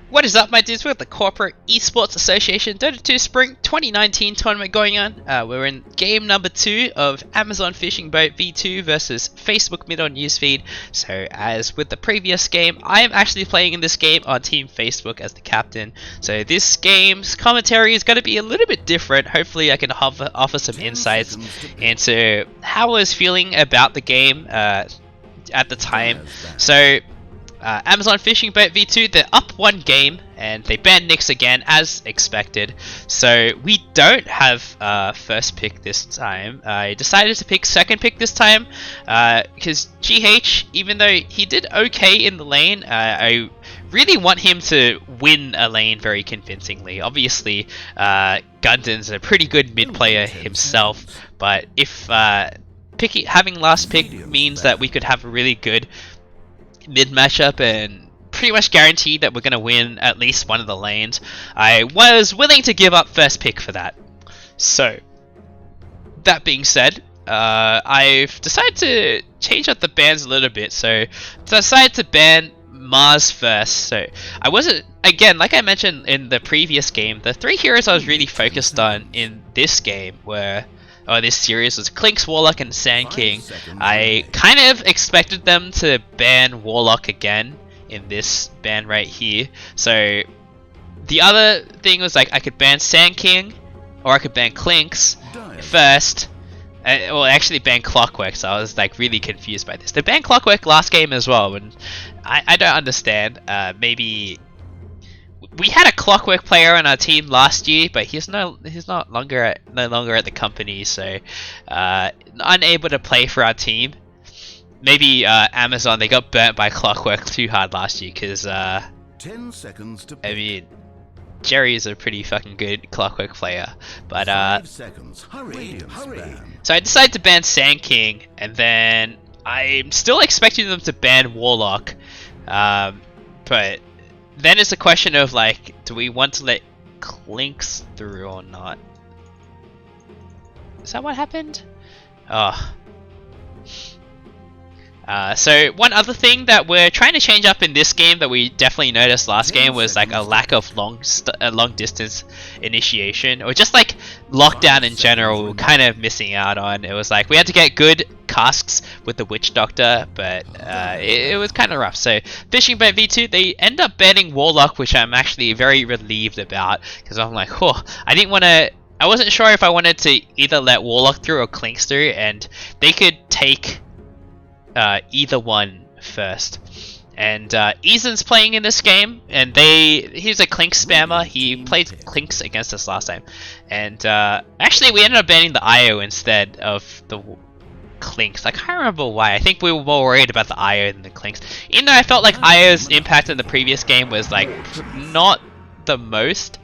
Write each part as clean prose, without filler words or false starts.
What is up, my dudes? We're at the Corporate Esports Association Dota 2 Spring 2019 tournament going on. We're in game number 2 of Amazon Fishing Boat V2 versus Facebook Mid on Newsfeed. So as with the previous game, I am actually playing in this game on Team Facebook as the captain. So this game's commentary is going to be a little bit different. Hopefully I can offer some insights into how I was feeling about the game at the time. So Amazon Fishing Boat V2, they're up one game and they banned Nyx again as expected. So we don't have first pick this time. I decided to pick second pick this time because GH, even though he did okay in the lane, I really want him to win a lane very convincingly. Obviously, Gunden's a pretty good mid player himself, but if having last pick means that we could have a really good mid matchup and pretty much guaranteed that we're going to win at least one of the lanes, I was willing to give up first pick for that. So that being said, I've decided to change up the bans a little bit. So I decided to ban Mars first. So I wasn't, again, like I mentioned in the previous game, the three heroes I was really focused on in this game were this series was Clinkz, Warlock, and Sand King. I kind of expected them to ban Warlock again in this ban right here. So the other thing was like I could ban Sand King or I could ban Clinkz first. Well, actually ban Clockwork, so I was like really confused by this. They banned Clockwork last game as well, and I don't understand. Maybe we had a Clockwork player on our team last year, but he's no longer at the company, so unable to play for our team. Maybe Amazon, they got burnt by Clockwork too hard last year because 10 seconds to I mean, Jerry is a pretty fucking good Clockwork player, but 5 seconds. Hurry. so I decided to ban Sand King, and then I'm still expecting them to ban Warlock, but then it's a question of like, do we want to let Clinkz through or not? Is that what happened? Oh. So one other thing that we're trying to change up in this game that we definitely noticed last game was like a lack of long distance initiation, or just like lockdown in general. We were kind of missing out on. It was like we had to get good casks with the Witch Doctor, but it was kind of rough. So Fishing Boat V2, they end up banning Warlock, which I'm actually very relieved about because I'm like, oh, I wasn't sure if I wanted to either let Warlock through or Clinkz through, and they could take either one first. And Eason's playing in this game, and he's a Clinkz spammer. He played Clinkz against us last time, and actually we ended up banning the IO instead of the Clinkz. I can't remember why. I think we were more worried about the IO than the Clinkz, even though I felt like IO's impact in the previous game was like not the most.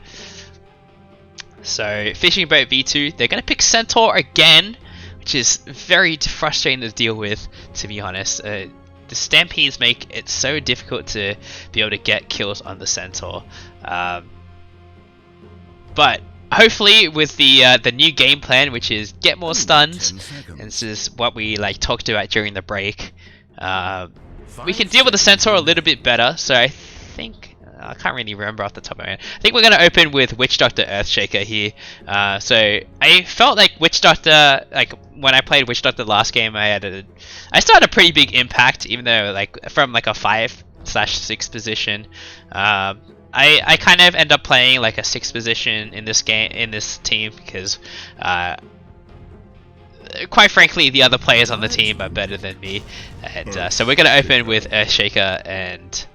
So Fishing Boat V2, they're gonna pick Centaur again, which is very frustrating to deal with, to be honest. The Stampedes make it so difficult to be able to get kills on the Centaur. But hopefully with the new game plan, which is get more stuns, and this is what we like talked about during the break, we can deal with the Centaur a little bit better. So I think, I can't really remember off the top of my head. I think we're going to open with Witch Doctor Earthshaker here. So I felt like Witch Doctor, like when I played Witch Doctor last game, I still had a pretty big impact, even though like from like a 5/6 position. I kind of end up playing like a 6 position in this game, in this team, because quite frankly the other players on the team are better than me. And so we're going to open with Earthshaker and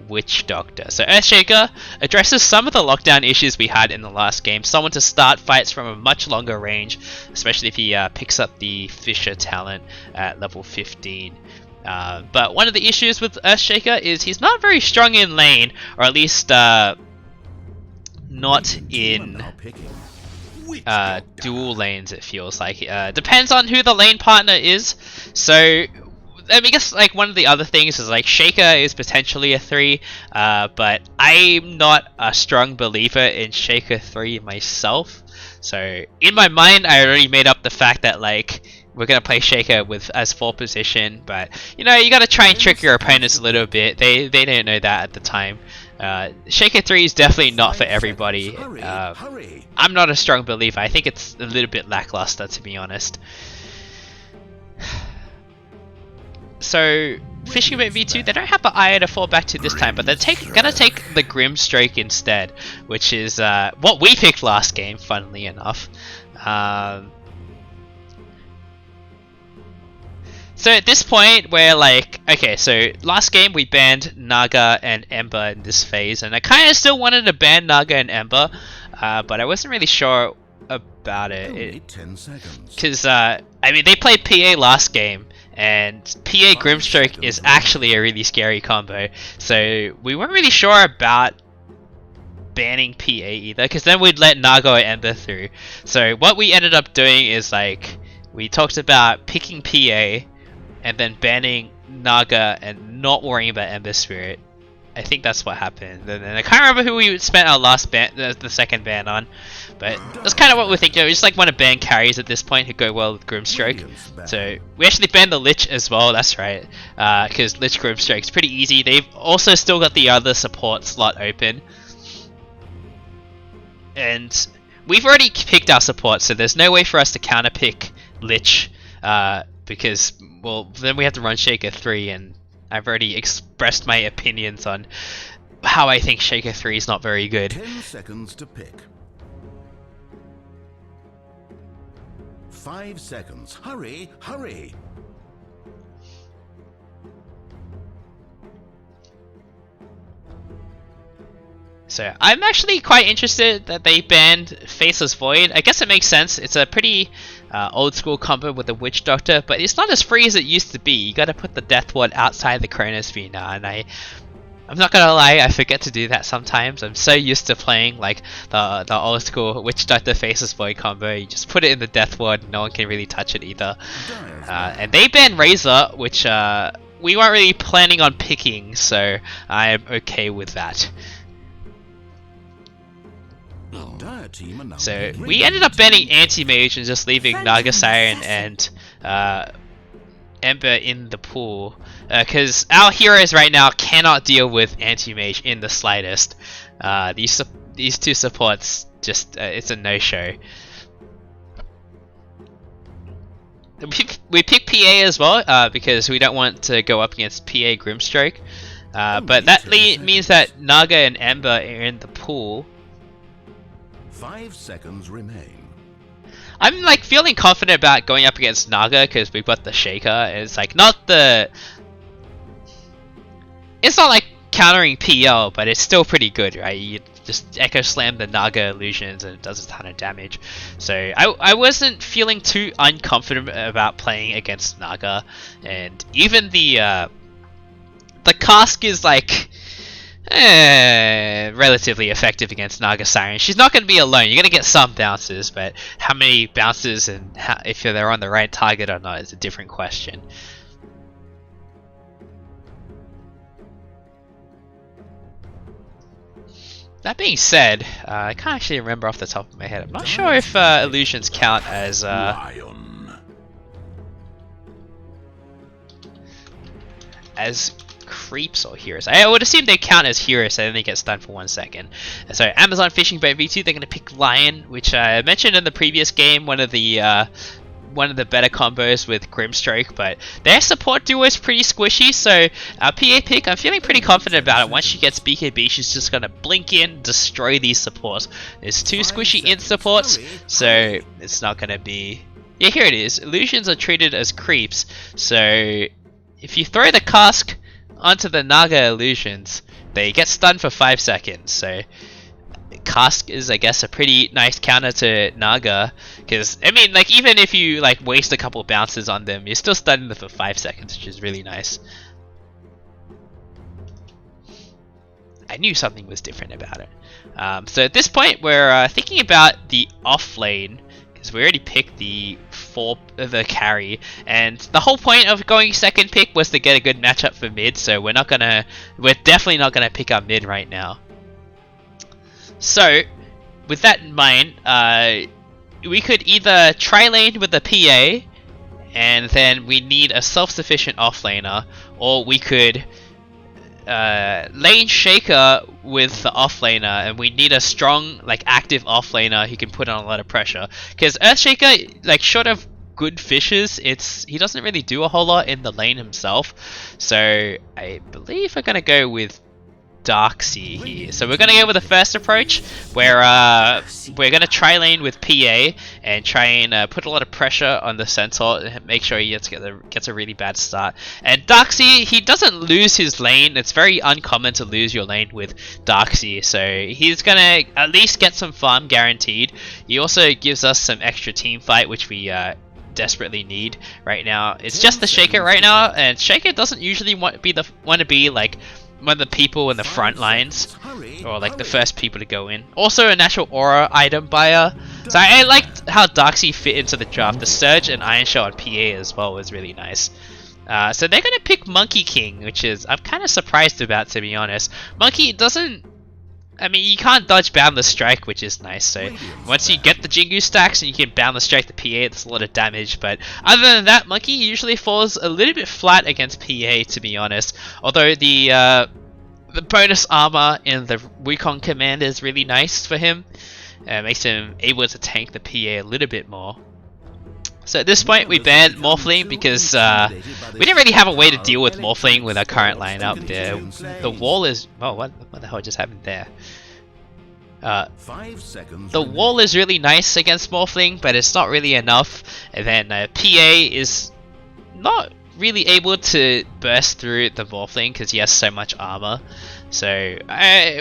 Witch Doctor. So Earthshaker addresses some of the lockdown issues we had in the last game. Someone to start fights from a much longer range, especially if he picks up the Fisher talent at level 15. But one of the issues with Earthshaker is he's not very strong in lane, or at least not in dual lanes, it feels like. Depends on who the lane partner is. So I mean, I guess like one of the other things is like Shaker is potentially a 3, but I'm not a strong believer in Shaker 3 myself. So in my mind, I already made up the fact that like we're gonna play Shaker with as 4 position, but you know, you gotta try and trick your opponents a little bit. They don't know that at the time. Shaker 3 is definitely not for 5 everybody. seconds. Hurry. I'm not a strong believer. I think it's a little bit lackluster, to be honest. So, FishingBoatV2, they don't have an IO to fall back to this time, but they're gonna take the Grimstroke instead, which is what we picked last game, funnily enough. So at this point, we're like, okay, so last game we banned Naga and Ember in this phase, and I kind of still wanted to ban Naga and Ember, but I wasn't really sure about Only 10 seconds. because I mean they played PA last game, and PA Grimstroke is actually a really scary combo, so we weren't really sure about banning PA either, because then we'd let Naga or Ember through. So what we ended up doing is like we talked about picking PA and then banning Naga and not worrying about Ember Spirit. I think that's what happened. And I can't remember who we spent our last ban, the second ban on, but that's kind of what we're thinking. We just like want to ban carries at this point who go well with Grimstroke. So we actually banned the Lich as well. That's right, because Lich Grimstroke is pretty easy. They've also still got the other support slot open, and we've already picked our support, so there's no way for us to counter pick Lich. Because, well, then we have to run Shaker 3, and I've already expressed my opinions on how I think Shaker 3 is not very good. 10 seconds to pick. 5 seconds. Hurry. So I'm actually quite interested that they banned Faceless Void. I guess it makes sense. It's a pretty old school combo with the Witch Doctor, but it's not as free as it used to be. You gotta put the Death Ward outside the Chronosphere now, and I'm not gonna lie, I forget to do that sometimes. I'm so used to playing like the old school Witch Doctor Faceless Void combo. You just put it in the Death Ward, no one can really touch it either. And they banned Razor, which we weren't really planning on picking, so I'm okay with that. So we ended up banning Anti-Mage and just leaving Naga Siren and Ember in the pool, because our heroes right now cannot deal with Anti-Mage in the slightest. These two supports just it's a no-show. We pick PA as well because we don't want to go up against PA Grimstroke, but that means that Naga and Ember are in the pool. 5 seconds remain. I'm like feeling confident about going up against Naga because we've got the Shaker, and it's like it's not like countering PL, but it's still pretty good, right? You just Echo Slam the Naga illusions and it does a ton of damage. So I wasn't feeling too unconfident about playing against Naga, and even the cask is like relatively effective against Naga Siren. She's not going to be alone. You're going to get some bounces, but how many bounces and if they're on the right target or not is a different question. That being said, I can't actually remember off the top of my head. I'm not sure if illusions count as creeps or heroes. I would assume they count as heroes, and then they get stunned for 1 second. So Amazon FishingBoatV2, they're going to pick Lion, which I mentioned in the previous game, one of the better combos with Grimstroke, but their support duo is pretty squishy, so our PA pick, I'm feeling pretty confident about it. Once she gets BKB, she's just going to blink in, destroy these supports. There's 2 squishy in supports, so it's not going to be... Yeah, here it is. Illusions are treated as creeps, so if you throw the cask onto the Naga illusions, they get stunned for 5 seconds, so cask is, I guess, a pretty nice counter to Naga, because I mean, like, even if you like waste a couple bounces on them, you're still stunning them for 5 seconds, which is really nice. I knew something was different about it. So at this point, we're thinking about the off lane, because we already picked the carry, and the whole point of going second pick was to get a good matchup for mid. So we're definitely not gonna pick our mid right now. So with that in mind, we could either try lane with the PA, and then we need a self-sufficient offlaner, or we could lane Shaker with the offlaner, and we need a strong, like, active offlaner who can put on a lot of pressure. Because Earthshaker, like, short of good fishes, he doesn't really do a whole lot in the lane himself. So I believe we're gonna go with Darksea here. So we're gonna go with the first approach, where we're gonna try lane with PA and try and put a lot of pressure on the Centaur and make sure he gets a really bad start. And Darksea, he doesn't lose his lane. It's very uncommon to lose your lane with Darksea, so he's gonna at least get some farm guaranteed. He also gives us some extra team fight, which we desperately need right now. It's just the Shaker right now, and Shaker doesn't usually want to be like one of the people in the front lines, or like the first people to go in. Also a natural aura item buyer. So I liked how Darksea fit into the draft. The Surge and Iron Shell on PA as well was really nice. So they're gonna pick Monkey King, which is I'm kind of surprised about, to be honest. Monkey doesn't, I mean, you can't dodge Boundless Strike, which is nice. So once you get the Jingu stacks and you can Boundless Strike the PA, that's a lot of damage. But other than that, Monkey usually falls a little bit flat against PA, to be honest. Although the bonus armor in the Wukong command is really nice for him. Makes him able to tank the PA a little bit more. So at this point we banned Morphling because we didn't really have a way to deal with Morphling with our current lineup. The wall is... oh, what the hell just happened there? 5 seconds. The wall is really nice against Morphling, but it's not really enough. And then PA is not really able to burst through the Morphling because he has so much armor. So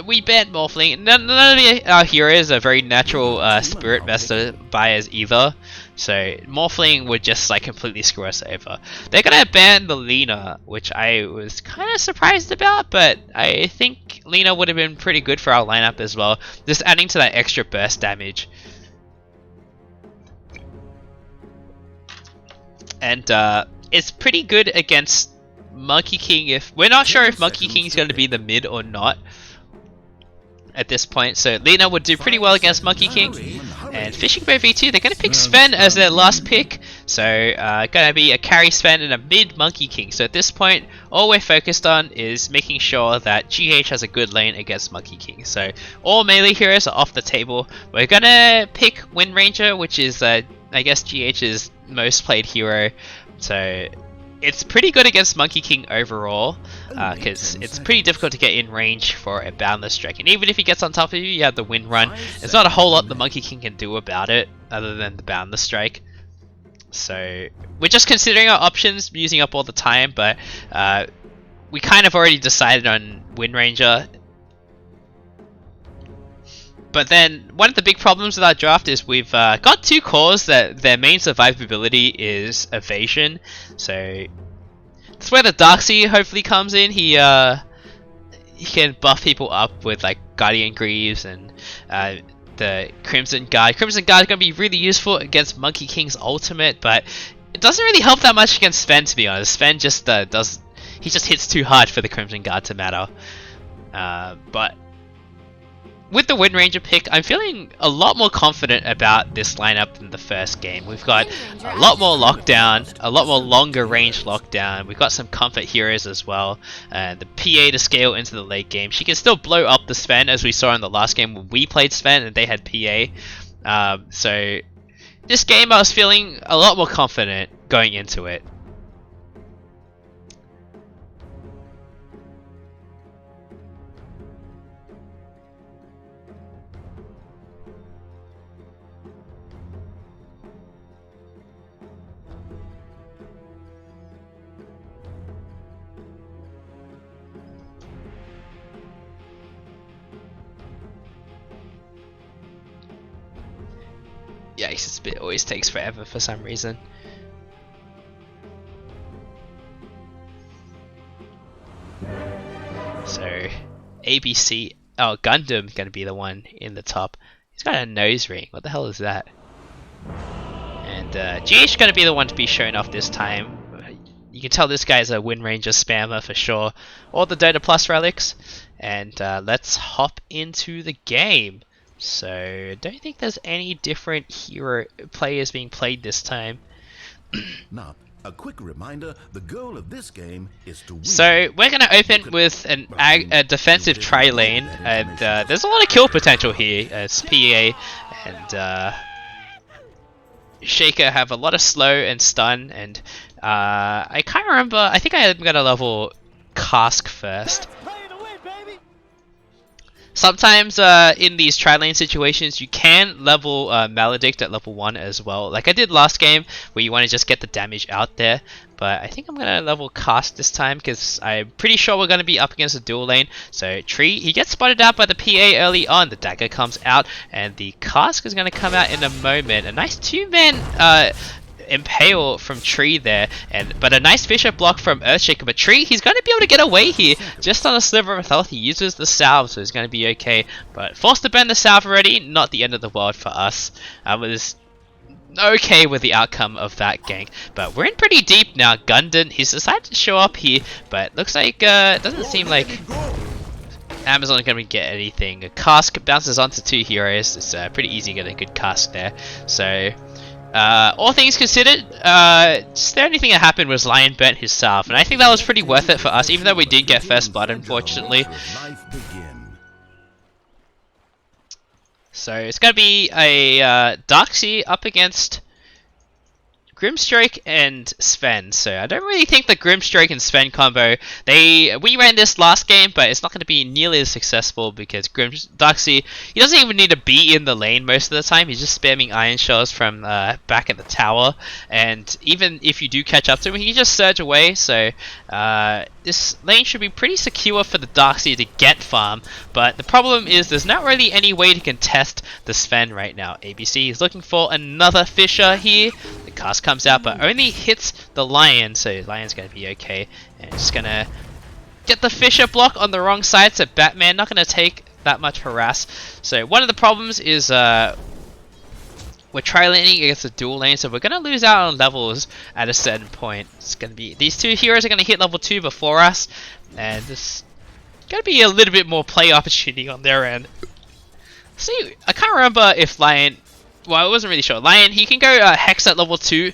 we banned Morphling. None of our heroes are very natural Spirit Master buyers either. So Morphling would just like completely screw us over. They're gonna ban the Lina, which I was kind of surprised about, but I think Lina would have been pretty good for our lineup as well, just adding to that extra burst damage. And it's pretty good against Monkey King. If we're not sure if Monkey King is going to be the mid or not at this point, so Lina would do pretty well against Monkey King. And FishingBoatV2, they're going to pick Sven as their last pick, so going to be a carry Sven and a mid Monkey King. So at this point, all we're focused on is making sure that GH has a good lane against Monkey King. So all melee heroes are off the table. We're going to pick Wind Ranger, which is I guess GH's most played hero. So it's pretty good against Monkey King overall, because it's pretty difficult to get in range for a Boundless Strike. And even if he gets on top of you, you have the Wind Run. There's not a whole lot the Monkey King can do about it, other than the Boundless Strike. So we're just considering our options, using up all the time, but we kind of already decided on Wind Ranger. But then, one of the big problems with our draft is we've got two cores that their main survivability is evasion. So that's where the Darksea hopefully comes in. He can buff people up with like Guardian Greaves and the Crimson Guard. Crimson Guard is going to be really useful against Monkey King's ultimate, but it doesn't really help that much against Sven, to be honest. Sven just he just hits too hard for the Crimson Guard to matter. But with the Wind Ranger pick, I'm feeling a lot more confident about this lineup than the first game. We've got a lot more lockdown, a lot more longer range lockdown. We've got some comfort heroes as well. The PA to scale into the late game. She can still blow up the Sven, as we saw in the last game when we played Sven and they had PA. So this game I was feeling a lot more confident going into it. Yeah, this bit always takes forever for some reason. So, ABC, oh, Gundam's gonna be the one in the top. He's got a nose ring, what the hell is that? And GH gonna be the one to be shown off this time. You can tell this guy's a Wind Ranger spammer for sure. All the Dota Plus relics. And let's hop into the game. So, don't think there's any different hero players being played this time. Now, A quick reminder, the goal of this game is to win. So we're going to open with a defensive tri-lane, and there's a lot of kill potential here as PA and Shaker have a lot of slow and stun, and I can't remember, I think I'm going to level Cask first. Sometimes in these tri-lane situations you can level Maledict at level 1 as well, like I did last game where you want to just get the damage out there, but I think I'm going to level Cast this time because I'm pretty sure we're going to be up against a dual lane. So Tree, he gets spotted out by the PA early on, the dagger comes out, and the Cask is going to come out in a moment. A nice 2-man impale from Tree there, but a nice Fisher block from Earthshaker. But Tree, he's going to be able to get away here just on a sliver of health. He uses the salve, so he's going to be okay, but forced to burn the salve already, not the end of the world for us. I was okay with the outcome of that gank, but we're in pretty deep now. Gundon, he's decided to show up here, but looks like it doesn't seem like Amazon is going to get anything. A Cask bounces onto 2 heroes. It's pretty easy to get a good Cask there. So all things considered, just the only thing that happened was Lion burnt his salve, and I think that was pretty worth it for us, even though we did get first blood, unfortunately. So it's going to be a Darkseid up against Grimstroke and Sven. So I don't really think the Grimstroke and Sven combo, we ran this last game, but it's not going to be nearly as successful because Darkseid, he doesn't even need to be in the lane most of the time. He's just spamming iron shells from back at the tower, and even if you do catch up to him, he can just surge away. So this lane should be pretty secure for the Darkseid to get farm, but the problem is there's not really any way to contest the Sven right now. ABC is looking for another Fisher here. The Cask comes out, but only hits the Lion, so Lion's going to be okay. And just going to get the Fisher block on the wrong side, so Batman not going to take that much harass. So one of the problems is we're tri-laning against a dual lane, so we're going to lose out on levels at a certain point. It's going to be, these 2 heroes are going to hit level 2 before us, and this going to be a little bit more play opportunity on their end. See, I can't remember if Lion, well, I wasn't really sure. Lion, he can go Hex at level 2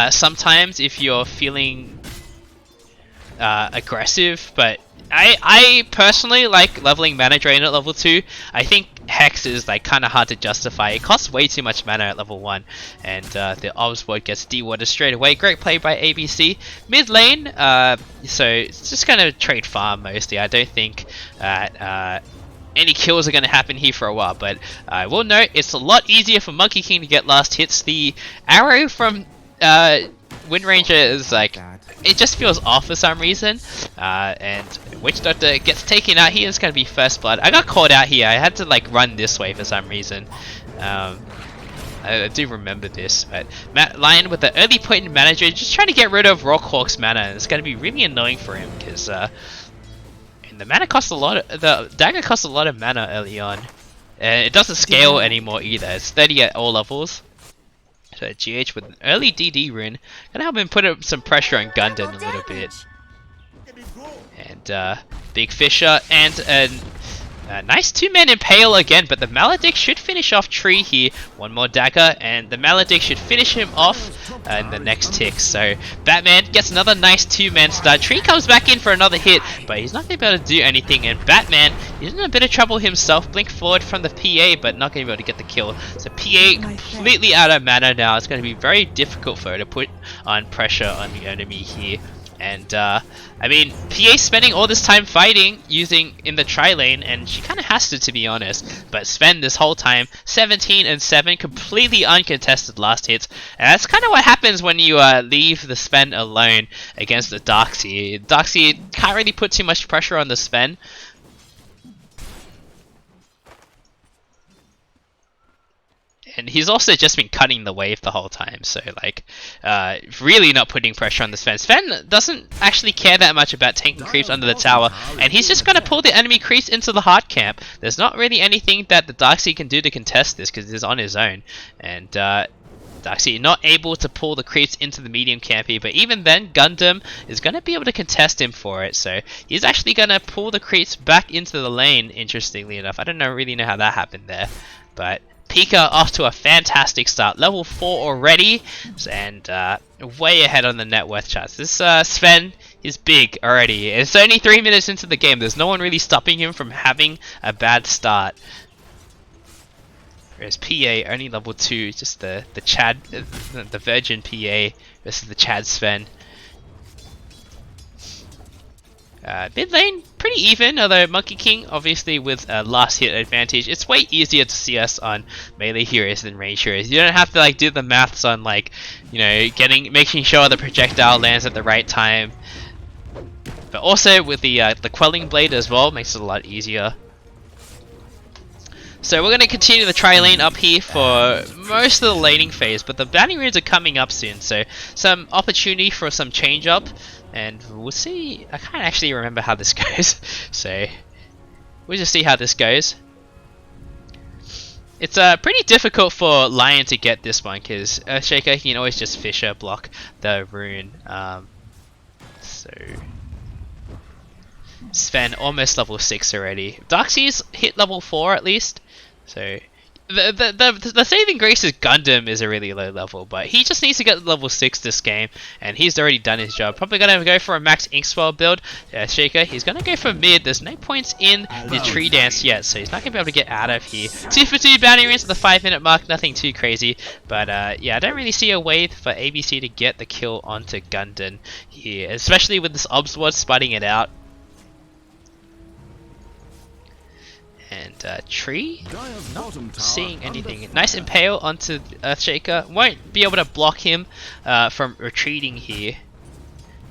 sometimes if you're feeling aggressive, but I personally like leveling mana drain at level 2. I think Hex is like kind of hard to justify. It costs way too much mana at level 1, and the Obs ward gets dewatered straight away. Great play by ABC. Mid lane, so it's just going to trade farm mostly. I don't think that any kills are going to happen here for a while, but I will note it's a lot easier for Monkey King to get last hits. The arrow from Wind Ranger is like, it just feels off for some reason, and Witch Doctor gets taken out here. It's going to be first blood. I got caught out here. I had to like run this way for some reason. I do remember this, but Lion with the early point in mana drain, just trying to get rid of Rockhawk's mana, and it's going to be really annoying for him because the mana costs a lot. The dagger costs a lot of mana early on, and it doesn't scale anymore either. It's 30 at all levels. So GH with an early DD rune, gonna help him put up some pressure on Gundon a little bit. And Big Fisher and a nice 2-man impale again, but the Maledict should finish off Tree here. One more dagger, and the Maledict should finish him off in the next tick. So Batman gets another nice 2-man stun. Tree comes back in for another hit, but he's not going to be able to do anything. And Batman, he's in a bit of trouble himself. Blink forward from the PA, but not going to be able to get the kill. So PA completely out of mana now. It's going to be very difficult for her to put on pressure on the enemy here. And I mean, PA spending all this time fighting using in the tri-lane, and she kind of has to be honest. But Sven this whole time, 17 and 7, completely uncontested last hits. And that's kind of what happens when you leave the Sven alone against the Darkseid. Darkseid can't really put too much pressure on the Sven. And he's also just been cutting the wave the whole time, so like, really not putting pressure on the Sven. Sven doesn't actually care that much about tanking creeps under the tower, and he's just gonna pull the enemy creeps into the hard camp. There's not really anything that the Darkseid can do to contest this, because he's on his own. And Darkseid not able to pull the creeps into the medium camp here, but even then, Gundam is gonna be able to contest him for it, so he's actually gonna pull the creeps back into the lane, interestingly enough. I don't really know how that happened there, but PA Pika off to a fantastic start, level 4 already, and way ahead on the net worth charts. This Sven is big already. It's only 3 minutes into the game. There's no one really stopping him from having a bad start. Whereas PA only level 2, just the Chad, the Virgin PA versus the Chad Sven. Mid lane, pretty even, although Monkey King obviously with a last hit advantage. It's way easier to CS on melee heroes than range heroes. You don't have to like do the maths on like, you know, making sure the projectile lands at the right time. But also with the quelling blade as well, makes it a lot easier. So we're going to continue the tri-lane up here for most of the laning phase, but the bounty runes are coming up soon, so some opportunity for some change up, and we'll see. I can't actually remember how this goes, so we'll just see how this goes. It's pretty difficult for Lion to get this one, because Earthshaker can always just Fisher block the rune. So Sven almost level 6 already. Darkseid's hit level 4 at least. So the saving grace is Gundam is a really low level, but he just needs to get to level 6 this game, and he's already done his job. Probably gonna go for a max Inkswell build. Shaker, he's gonna go for mid. There's no points in the tree dance yet, so he's not gonna be able to get out of here. 2 for 2 bounty runes at the 5-minute mark, nothing too crazy, but yeah, I don't really see a way for ABC to get the kill onto Gundam here, especially with this Obsword spotting it out. And Tree, not seeing anything. Nice impale onto Earthshaker. Won't be able to block him from retreating here.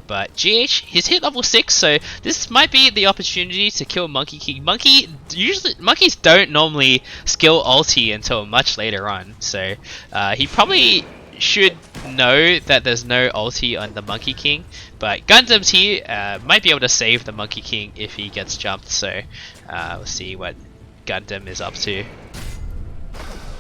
But GH, he's hit level 6, so this might be the opportunity to kill Monkey King. Monkeys don't normally skill ulti until much later on, so he probably should know that there's no ulti on the Monkey King. But Gundam's here, might be able to save the Monkey King if he gets jumped, so we'll see what Gundam is up to.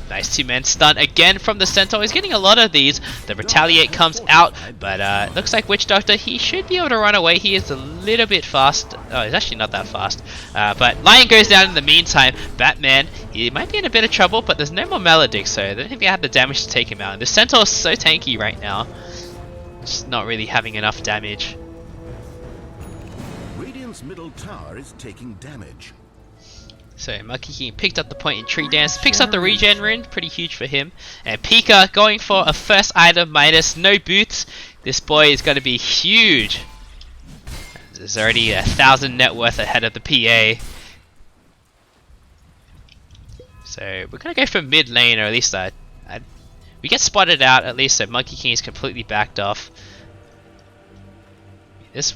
Nice 2-man stun again from the Centaur. He's getting a lot of these. The Retaliate comes out, but looks like Witch Doctor, he should be able to run away. He is a little bit fast. Oh, he's actually not that fast. But Lion goes down in the meantime. Batman, he might be in a bit of trouble, but there's no more Maledict, so I don't think they have the damage to take him out. And the Centaur is so tanky right now. Just not really having enough damage. Radiant's middle tower is taking damage. So Monkey King picked up the point in Tree Dance, picks up the regen rune, pretty huge for him. And Pika going for a first item minus, no boots. This boy is going to be huge. There's already 1,000 net worth ahead of the PA. So we're going to go for mid lane, or at least we get spotted out at least, so Monkey King is completely backed off. This.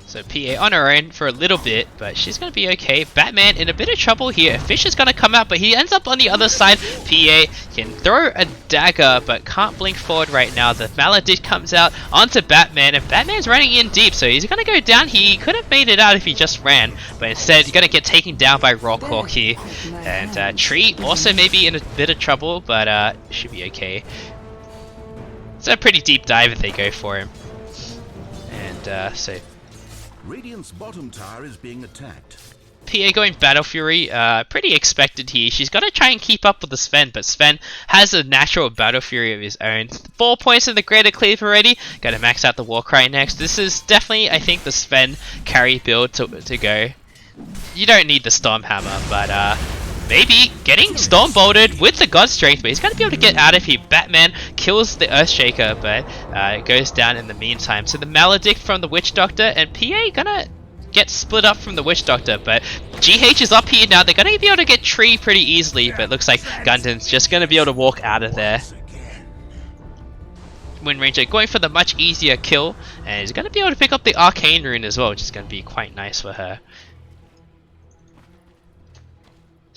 So PA on her own for a little bit, but she's going to be okay. Batman in a bit of trouble here. Fish is going to come out, but he ends up on the other side. PA can throw a dagger, but can't blink forward right now. The Maledict comes out onto Batman, and Batman's running in deep, so he's going to go down. He could have made it out if he just ran, but instead he's going to get taken down by Rockhawk here. And Tree also maybe in a bit of trouble, but should be okay. It's a pretty deep dive if they go for him. And so Radiant's bottom tower is being attacked. PA going Battle Fury, pretty expected here. She's got to try and keep up with the Sven, but Sven has a natural Battle Fury of his own. 4 points in the Greater Cleave already. Got to max out the Warcry next. This is definitely, I think, the Sven carry build to go. You don't need the Storm Hammer, but maybe getting Storm Bolted with the God Strength, but he's going to be able to get out of here. Batman kills the Earthshaker, but it goes down in the meantime. So the Maledict from the Witch Doctor, and PA gonna get split up from the Witch Doctor, but GH is up here now. They're gonna be able to get Tree pretty easily, but it looks like Gundam's just gonna be able to walk out of there. Wind Ranger going for the much easier kill, and he's gonna be able to pick up the Arcane Rune as well, which is gonna be quite nice for her.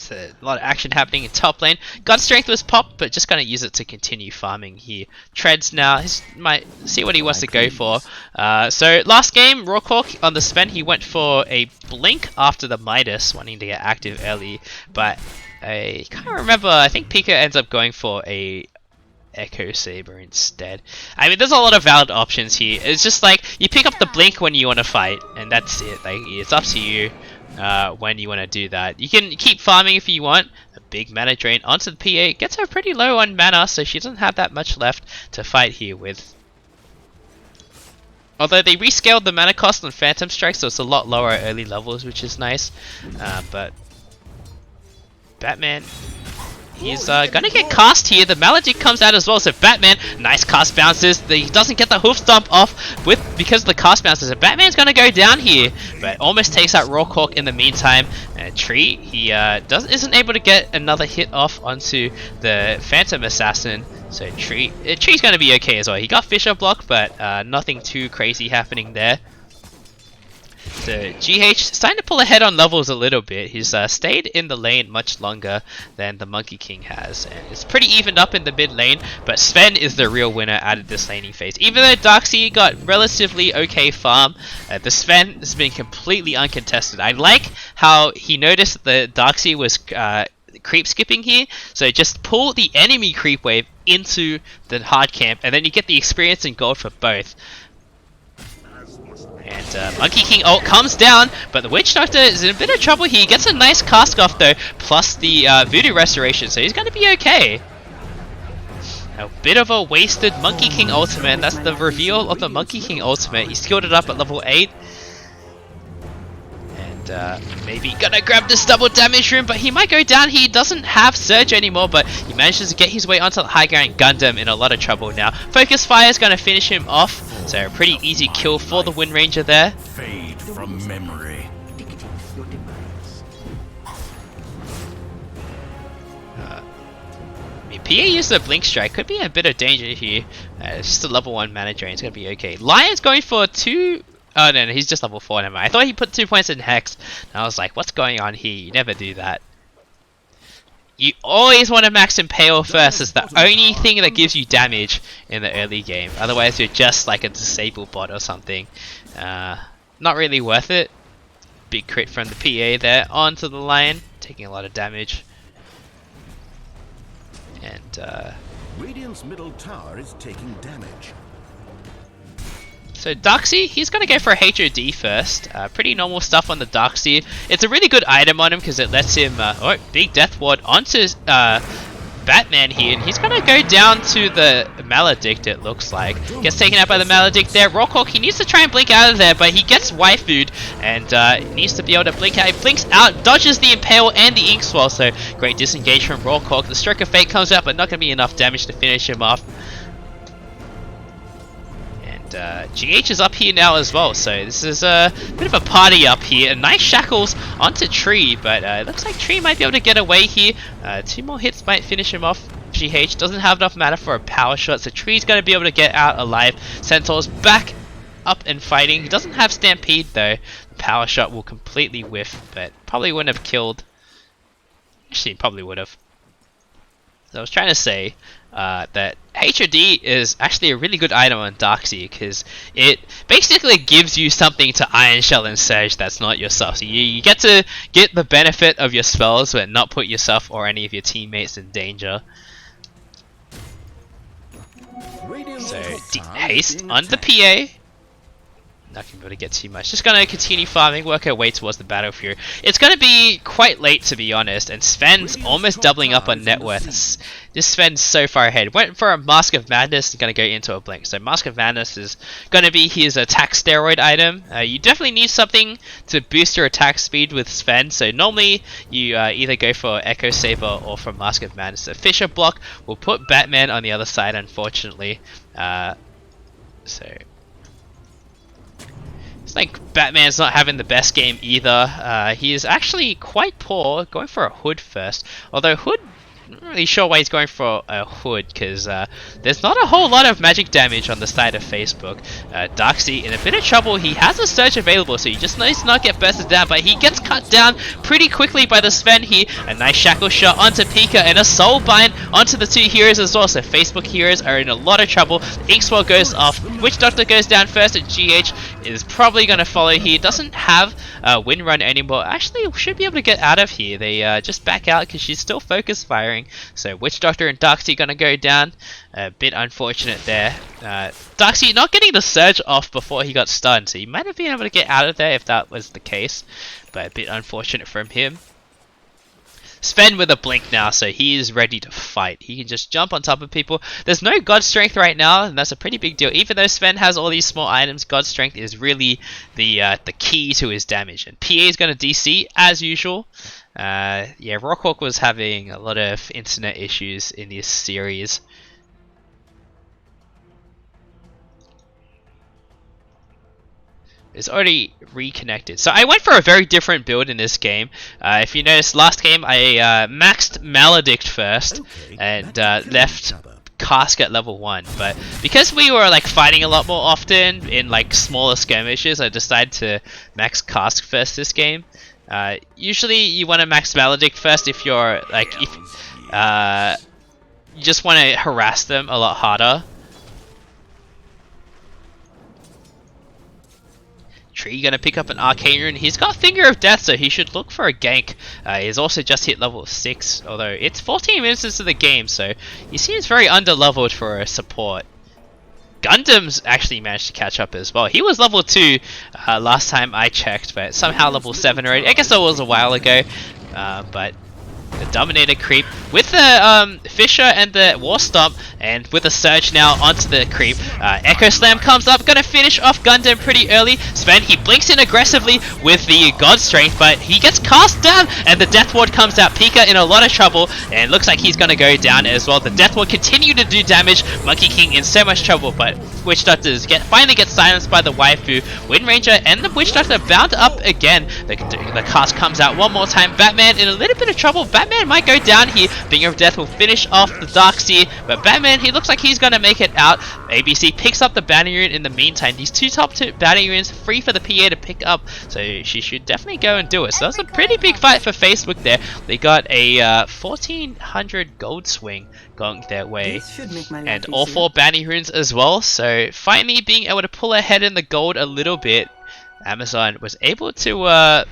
So a lot of action happening in top lane. God Strength was popped, but just gonna use it to continue farming here. Treads now. He might see what he wants to go for. So last game, Rockhawk on the Sven, he went for a blink after the Midas, wanting to get active early. But I can't remember. I think Pika ends up going for a Echo Saber instead. I mean, there's a lot of valid options here. It's just like you pick up the blink when you want to fight, and that's it. Like, it's up to you when you want to do that. You can keep farming if you want. A big mana drain onto the PA gets her pretty low on mana, so she doesn't have that much left to fight here with. Although they rescaled the mana cost on Phantom Strike, so it's a lot lower at early levels, which is nice. But Batman, he's gonna get cast here. The Maledict comes out as well, so Batman, nice cast bounces. He doesn't get the hoof stomp off because of the cast bounces. So Batman's gonna go down here, but almost takes out Rawhawk in the meantime. Tree, he isn't able to get another hit off onto the Phantom Assassin. So Tree's gonna be okay as well. He got Fisher block, but nothing too crazy happening there. So GH starting to pull ahead on levels a little bit. He's stayed in the lane much longer than the Monkey King has, and it's pretty evened up in the mid lane. But Sven is the real winner out of this laning phase. Even though Darkseid got relatively okay farm, the Sven has been completely uncontested. I like how he noticed that Darkseid was creep skipping here, so just pull the enemy creep wave into the hard camp, and then you get the experience and gold for both. And Monkey King ult comes down, but the Witch Doctor is in a bit of trouble here. He gets a nice cast off though, plus the Voodoo Restoration, so he's going to be okay. A bit of a wasted Monkey King ultimate. That's the reveal of the Monkey King ultimate. He skilled it up at level 8. Maybe gonna grab this double damage room, but he might go down. He doesn't have Surge anymore, but he manages to get his way onto the high ground. Gundam in a lot of trouble now. Focus Fire is gonna finish him off, so a pretty easy kill for the Wind Ranger there. Fade from memory. PA used the Blink Strike, could be in a bit of danger here. It's just a level 1 mana drain, it's gonna be okay. Lion's going for 2. Oh no, he's just level 4, never mind. I thought he put 2 points in Hex, and I was like, what's going on here? You never do that. You always want to max Impale first, it's the only thing that gives you damage in the early game. Otherwise you're just like a disabled bot or something. Not really worth it. Big crit from the PA there onto the Lion, taking a lot of damage. And Radiant's middle tower is taking damage. So Darkseid, he's going to go for a HOD first. Pretty normal stuff on the Darkseid. It's a really good item on him because it lets him... big Death Ward onto Batman here. And he's going to go down to the Maledict, it looks like. Gets taken out by the Maledict there. Rawhawk, he needs to try and blink out of there, but he gets waifued and needs to be able to blink out. He blinks out, dodges the Impale and the Ink Swell, so great disengage from Rawhawk. The Stroke of Fate comes out, but not going to be enough damage to finish him off. GH is up here now as well, so this is a bit of a party up here. A nice shackles onto Tree, but it looks like Tree might be able to get away here. 2 more hits might finish him off. GH doesn't have enough mana for a power shot, so Tree's going to be able to get out alive. Centaur's back up and fighting. He doesn't have Stampede though. The power shot will completely whiff, but probably wouldn't have killed. Actually, probably would have. So I was trying to say that HOD is actually a really good item on Darkseid because it basically gives you something to Iron Shell and Surge that's not yourself. So you get to get the benefit of your spells but not put yourself or any of your teammates in danger. So haste on the PA. Not going to be able to get too much. Just going to continue farming, work our way towards the battlefield. It's going to be quite late, to be honest, and Sven's almost doubling up on net worth. This Sven's so far ahead. Went for a Mask of Madness, going to go into a blink. So Mask of Madness is going to be his attack steroid item. You definitely need something to boost your attack speed with Sven. So normally you either go for Echo Saber or for Mask of Madness. So Fisher block will put Batman on the other side, unfortunately. It's like Batman's not having the best game either. He is actually quite poor, going for a Hood first. Although Hood, I'm not really sure why he's going for a Hood, because there's not a whole lot of magic damage on the side of Facebook. Darkseid in a bit of trouble. He has a Surge available, so he just needs to not get bursted down, but he gets cut down pretty quickly by the Sven here. A nice Shackle shot onto Pika, and a Soul Bind onto the 2 heroes as well, so Facebook heroes are in a lot of trouble. Inkswell goes off, Witch Doctor goes down first, and GH is probably going to follow here. Doesn't have Wind Run anymore. Actually, should be able to get out of here. They just back out because she's still focus firing. firing. So Witch Doctor and Darkseid gonna go down. A bit unfortunate there. Darkseid not getting the surge off before he got stunned, so he might have been able to get out of there if that was the case, but a bit unfortunate from him. Sven with a blink now, so he is ready to fight. He can just jump on top of people. There's no God Strength right now, and that's a pretty big deal. Even though Sven has all these small items, God Strength is really the key to his damage. And PA is going to DC as usual. Yeah, Rockhawk was having a lot of internet issues in this series. It's already reconnected. So I went for a very different build in this game. If you noticed, last game I maxed Maledict first and left Cask at level 1. But because we were like fighting a lot more often in like smaller skirmishes, I decided to max Cask first this game. Usually you want to max Maledict first if you're like you just want to harass them a lot harder. Tree gonna pick up an Arcane Rune. He's got Finger of Death, so he should look for a gank. He's also just hit level 6, although it's 14 minutes into the game, so he seems very under-leveled for a support. Gundam's actually managed to catch up as well. He was level 2 last time I checked, but somehow level 7 already. I guess that was a while ago, but the Dominator creep with the Fisher and the War Stomp, and with a surge now onto the creep. Echo Slam comes up, gonna finish off Gundam pretty early. Sven, he blinks in aggressively with the God Strength, but he gets cast down, and the Death Ward comes out. Pika in a lot of trouble, and looks like he's gonna go down as well. The Death Ward continue to do damage. Monkey King in so much trouble, but Witch Doctors finally get silenced by the waifu. Wind Ranger and the Witch Doctor bound up again. The cast comes out one more time. Batman in a little bit of trouble. Batman might go down here. Finger of Death will finish off the Darkseid, but Batman, he looks like he's gonna make it out. ABC picks up the Bounty Rune in the meantime. These two top Bounty Runes free for the PA to pick up, so she should definitely go and do it. So that was a pretty big fight for Facebook there. They got a 1400 gold swing going their way, and all 4 Bounty Runes as well. So finally being able to pull ahead in the gold a little bit, Amazon was able to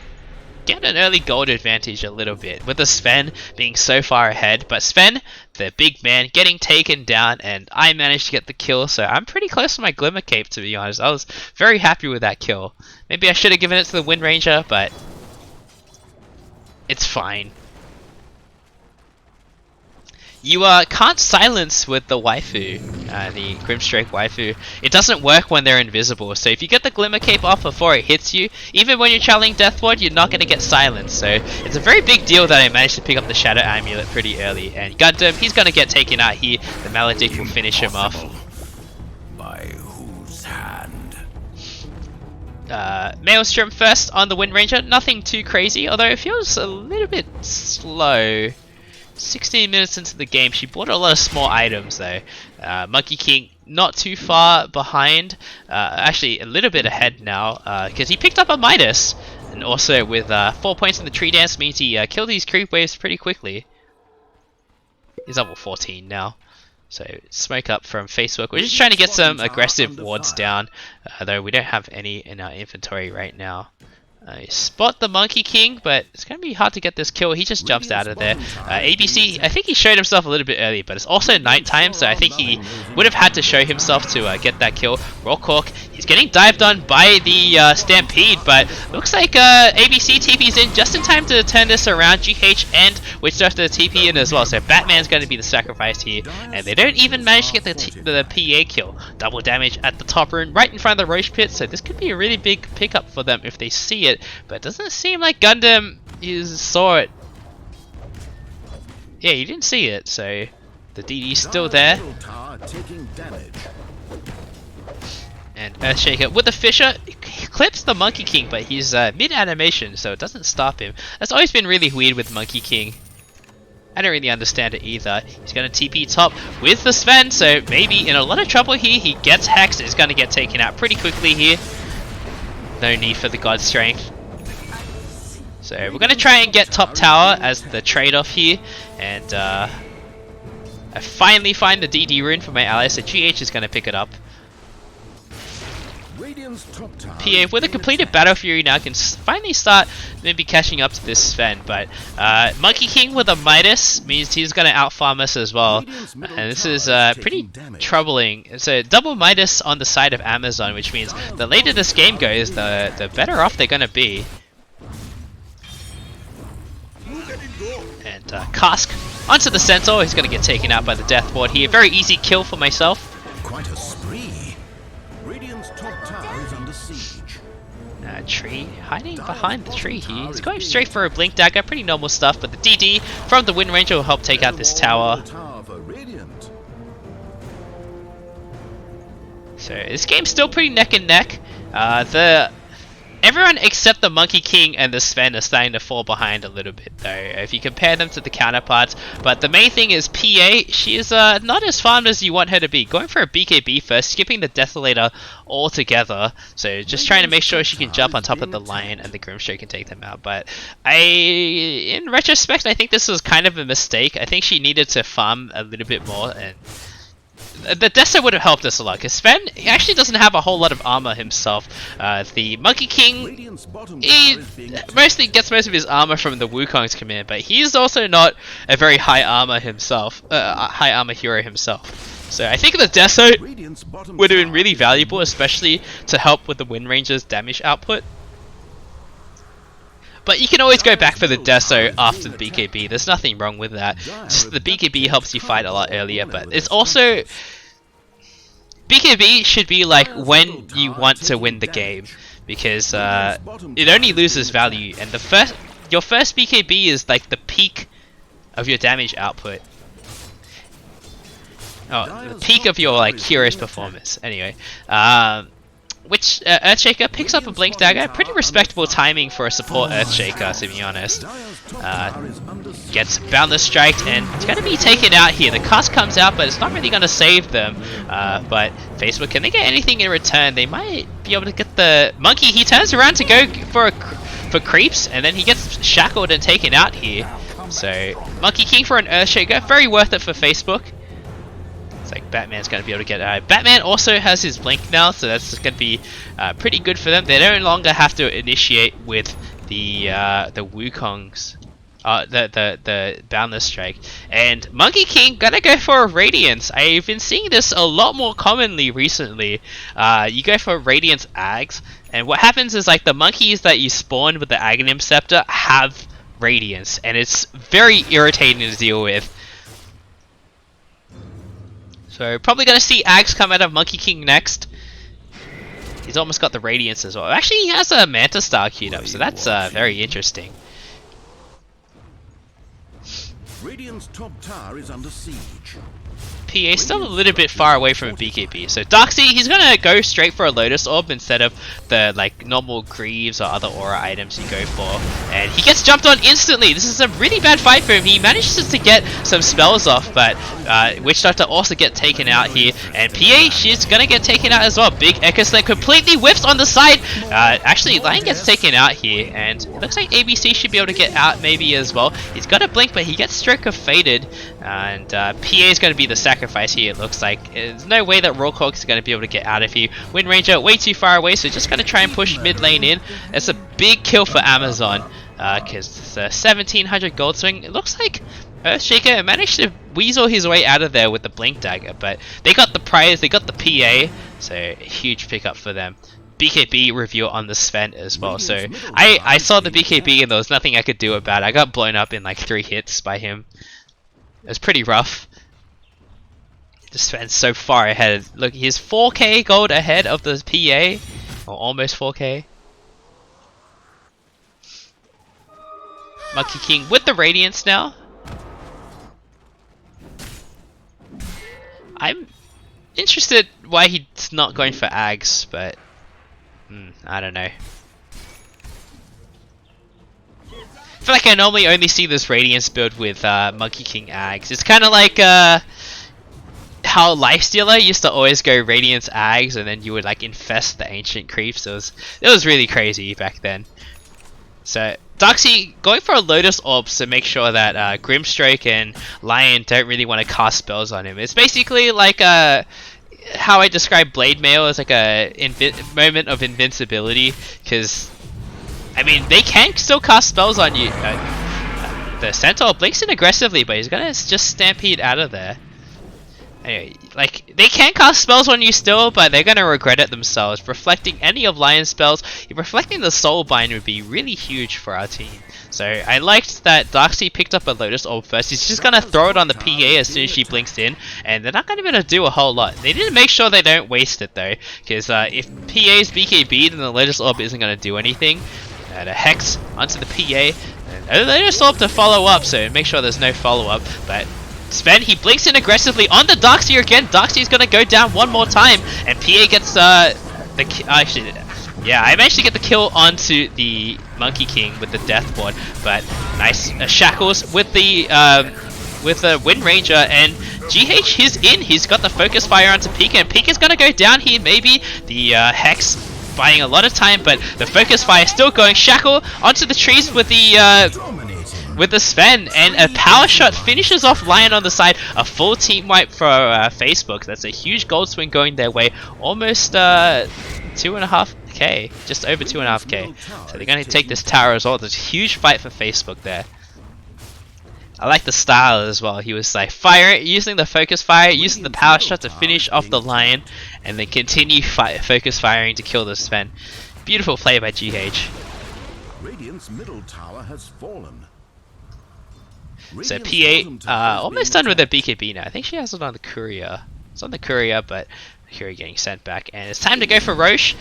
get an early gold advantage a little bit, with the Sven being so far ahead. But Sven, the big man, getting taken down, and I managed to get the kill, so I'm pretty close to my Glimmer Cape, to be honest. I was very happy with that kill. Maybe I should have given it to the Wind Ranger, but it's fine. You can't silence with the waifu, the Grimstrike waifu. It doesn't work when they're invisible, so if you get the Glimmer Cape off before it hits you, even when you're channeling Death Ward, you're not going to get silenced. So it's a very big deal that I managed to pick up the Shadow Amulet pretty early. And Gundam, he's going to get taken out here. The Maledict will finish him off. By whose hand? Maelstrom first on the Wind Ranger. Nothing too crazy, although it feels a little bit slow. 16 minutes into the game, she bought a lot of small items though. Monkey King not too far behind, actually a little bit ahead now, because he picked up a Midas, and also with 4 points in the tree dance means he killed these creep waves pretty quickly. He's level 14 now. So smoke up from Facebook. We're just trying to get some aggressive wards down, though we don't have any in our inventory right now. Spot the Monkey King, but it's going to be hard to get this kill. He just jumps out of there. ABC, I think he showed himself a little bit early, but it's also nighttime, so I think he would have had to show himself to get that kill. Rockhawk, he's getting dived on by the Stampede, but looks like ABC TP's in just in time to turn this around. GH and Witch Doctor TP in as well, so Batman's going to be the sacrifice here, and they don't even manage to get the PA kill. Double damage at the top rune, right in front of the Roche Pit, so this could be a really big pickup for them if they see it. But it doesn't seem like Gundam saw it. Yeah, you didn't see it, so the DD's still there. And Earthshaker with the Fisher, he clips the Monkey King, but he's mid-animation, so it doesn't stop him. That's always been really weird with Monkey King. I don't really understand it either. He's going to TP top with the Sven, so maybe in a lot of trouble here. He gets hexed, is going to get taken out pretty quickly here. No need for the God Strength. So we're going to try and get top tower as the trade-off here, and I finally find the DD rune for my ally, so GH is going to pick it up. Radiant's top tower PA with a completed Battle Fury now can finally start maybe catching up to this Sven, but Monkey King with a Midas means he's going to outfarm us as well, and this is pretty troubling. It's a double Midas on the side of Amazon, which means the later this game goes, the better off they're going to be. And Cask onto the Centaur, he's going to get taken out by the Death Ward here. Very easy kill for myself. Quite a spree. Radiant's top tower is under siege. Tree hiding behind the tree here. He's going straight for a Blink Dagger, pretty normal stuff, but the DD from the Wind Ranger will help take out this tower. So this game's still pretty neck and neck. Everyone except the Monkey King and the Sven are starting to fall behind a little bit though, if you compare them to the counterparts. But the main thing is PA, she is not as farmed as you want her to be. Going for a BKB first, skipping the Desolator altogether. So just trying to make sure she can jump on top of the Lion and the Grimstray can take them out. But in retrospect, I think this was kind of a mistake. I think she needed to farm a little bit more, and the Deso would have helped us a lot, because Sven actually doesn't have a whole lot of armor himself. The Monkey King, he mostly gets most of his armor from the Wukong's command, but he's also not a very high armor himself, high armor hero himself. So I think the Deso would have been really valuable, especially to help with the Wind Ranger's damage output. But you can always go back for the Deso after the BKB, there's nothing wrong with that. Just the BKB helps you fight a lot earlier, but it's also... BKB should be like when you want to win the game, because it only loses value, and your first BKB is like the peak of your damage output. Oh, the peak of your like hero's performance. Anyway, which Earthshaker picks up a Blink Dagger. Pretty respectable timing for a support Earthshaker, to be honest. Gets Boundless Striked and it's going to be taken out here. The Cask comes out, but it's not really going to save them. But Facebook, can they get anything in return? They might be able to get the Monkey. He turns around to go for creeps, and then he gets shackled and taken out here. So Monkey King for an Earthshaker, very worth it for Facebook. It's like Batman's going to be able to get... Batman also has his Blink now, so that's going to be pretty good for them. They no longer have to initiate with the Wukong's, the Boundless Strike. And Monkey King gonna go for a Radiance. I've been seeing this a lot more commonly recently. You go for Radiance Ags, and what happens is like the monkeys that you spawn with the Aghanim Scepter have Radiance, and it's very irritating to deal with. So probably going to see Ags come out of Monkey King next. He's almost got the Radiance as well. Actually, he has a Manta Star queued up, so that's very interesting. Radiant's top tower is under siege. PA still a little bit far away from a BKB. So Darkseid, he's gonna go straight for a Lotus Orb instead of the like normal Greaves or other aura items you go for. And he gets jumped on instantly. This is a really bad fight for him. He manages to get some spells off, but Witch Doctor also get taken out here. And PA, she's gonna get taken out as well. Big Echo Slam completely whiffs on the side. Actually, Lion gets taken out here, and it looks like ABC should be able to get out maybe as well. He's got a blink, but he gets Stroke of Fated, and PA is going to be the sacrifice here, it looks like. There's no way that Rawkhawk is going to be able to get out of here. Wind Ranger way too far away, so just going to try and push mid lane in. It's a big kill for Amazon, because it's a 1700 gold swing. It looks like Earthshaker managed to weasel his way out of there with the Blink Dagger, but they got the prize, they got the PA, so a huge pickup for them. BKB review on the Sven as well, so I saw the BKB and there was nothing I could do about it. I got blown up in like 3 hits by him. It was pretty rough. The Sven's so far ahead. Look, he's 4k gold ahead of the PA, or almost 4k. Monkey King with the Radiance now. I'm interested why he's not going for Ags, but I don't know. I feel like I normally only see this Radiance build with Monkey King Ags. It's kind of like how Lifestealer used to always go Radiance Ags, and then you would like infest the ancient creeps. It was really crazy back then. So Darkseid going for a Lotus Orb to make sure that Grimstroke and Lion don't really want to cast spells on him. It's basically like how I describe Blade Mail as like a moment of invincibility, because I mean they can still cast spells on you. The Centaur blinks in aggressively, but he's gonna just stampede out of there. Anyway, like, they can cast spells on you still, but they're gonna regret it themselves. Reflecting any of Lion's spells, reflecting the Soulbind would be really huge for our team. So I liked that Darkseid picked up a Lotus Orb first. He's just gonna throw it on the PA as soon as she blinks in, and they're not gonna be able to do a whole lot. They need to make sure they don't waste it though, because if PA's BKB, then the Lotus Orb isn't gonna do anything. The Hex onto the PA, and Lotus Orb to follow up, so make sure there's no follow up. But Sven, he blinks in aggressively on the Darkseid again. Darkseid's gonna go down one more time, and PA gets actually, yeah, I managed to get the kill onto the Monkey King with the Death Ward, but nice shackles with the Wind Ranger, and GH he's in. He's got the focus fire onto Pika, and Pika's gonna go down here. Maybe the Hex buying a lot of time, but the focus fire is still going. Shackle onto the trees with the Sven, and a power shot finishes off Lion on the side. A full team wipe for Facebook. That's a huge gold swing going their way. Almost 2.5k, just over 2.5k. So they're going to take this tower as well. There's a huge fight for Facebook there. I like the style as well. He was like using the focus fire, using the power shot to finish off the Lion, and then continue focus firing to kill the Sven. Beautiful play by GH. Radiant's middle tower has fallen. So PA almost done with the BKB now. I think she has it on the courier. It's on the courier, but the courier getting sent back, and it's time to go for Roche.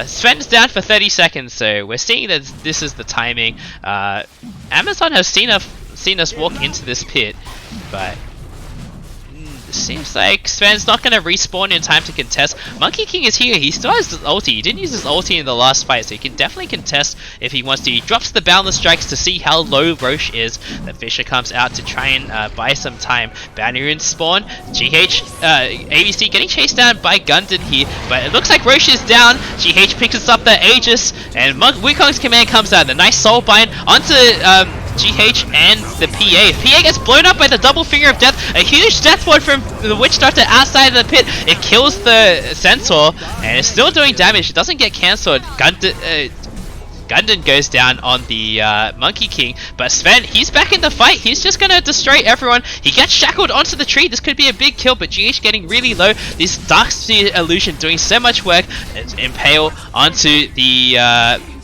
Sven's down for 30 seconds, so we're seeing that this is the timing. Amazon has seen us walk into this pit, but it seems like Sven's not going to respawn in time to contest. Monkey King is here. He still has his ulti. He didn't use his ulti in the last fight, so he can definitely contest if he wants to. He drops the Boundless Strikes to see how low Roche is. The Fisher comes out to try and buy some time. Bounty Runes spawn. GH, ABC getting chased down by Gundam here, but it looks like Roche is down. GH picks up the Aegis, and Wukong's command comes out. The nice Soulbind onto GH and the PA. PA gets blown up by the double finger of death. A huge death ward from the Witch Doctor outside of the pit. It kills the Centaur, and it's still doing damage. It doesn't get cancelled. Gundam goes down on the Monkey King, but Sven, he's back in the fight. He's just gonna destroy everyone. He gets shackled onto the tree. This could be a big kill, but GH getting really low. This Darkseid illusion doing so much work. It's impale onto the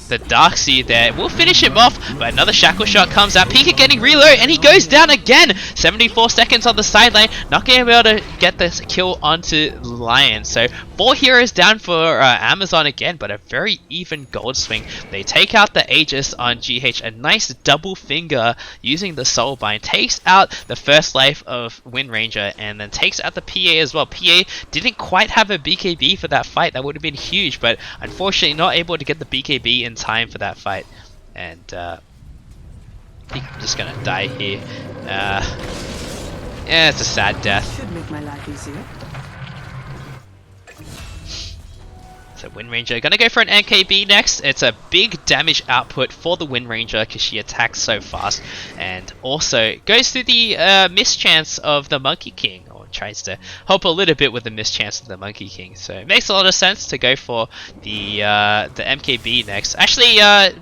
Darkseid there. We'll finish him off, but another shackle shot comes out. Pika getting reload, and he goes down again. 74 seconds on the sideline. Not going to be able to get this kill onto Lion. So 4 heroes down for Amazon again, but a very even gold swing. They take out the Aegis on GH. A nice double finger using the Soulbind. Takes out the first life of Wind Ranger, and then takes out the PA as well. PA didn't quite have a BKB for that fight. That would have been huge, but unfortunately not able to get the BKB in time for that fight, and I think I'm just gonna die here. Yeah, it's a sad death. Should make my life easier. So Wind Ranger gonna go for an NKB next. It's a big damage output for the Wind Ranger because she attacks so fast, and also goes through the mischance of the Monkey King, or tries to help a little bit with the mischance of the Monkey King. So it makes a lot of sense to go for the MKB next. Actually,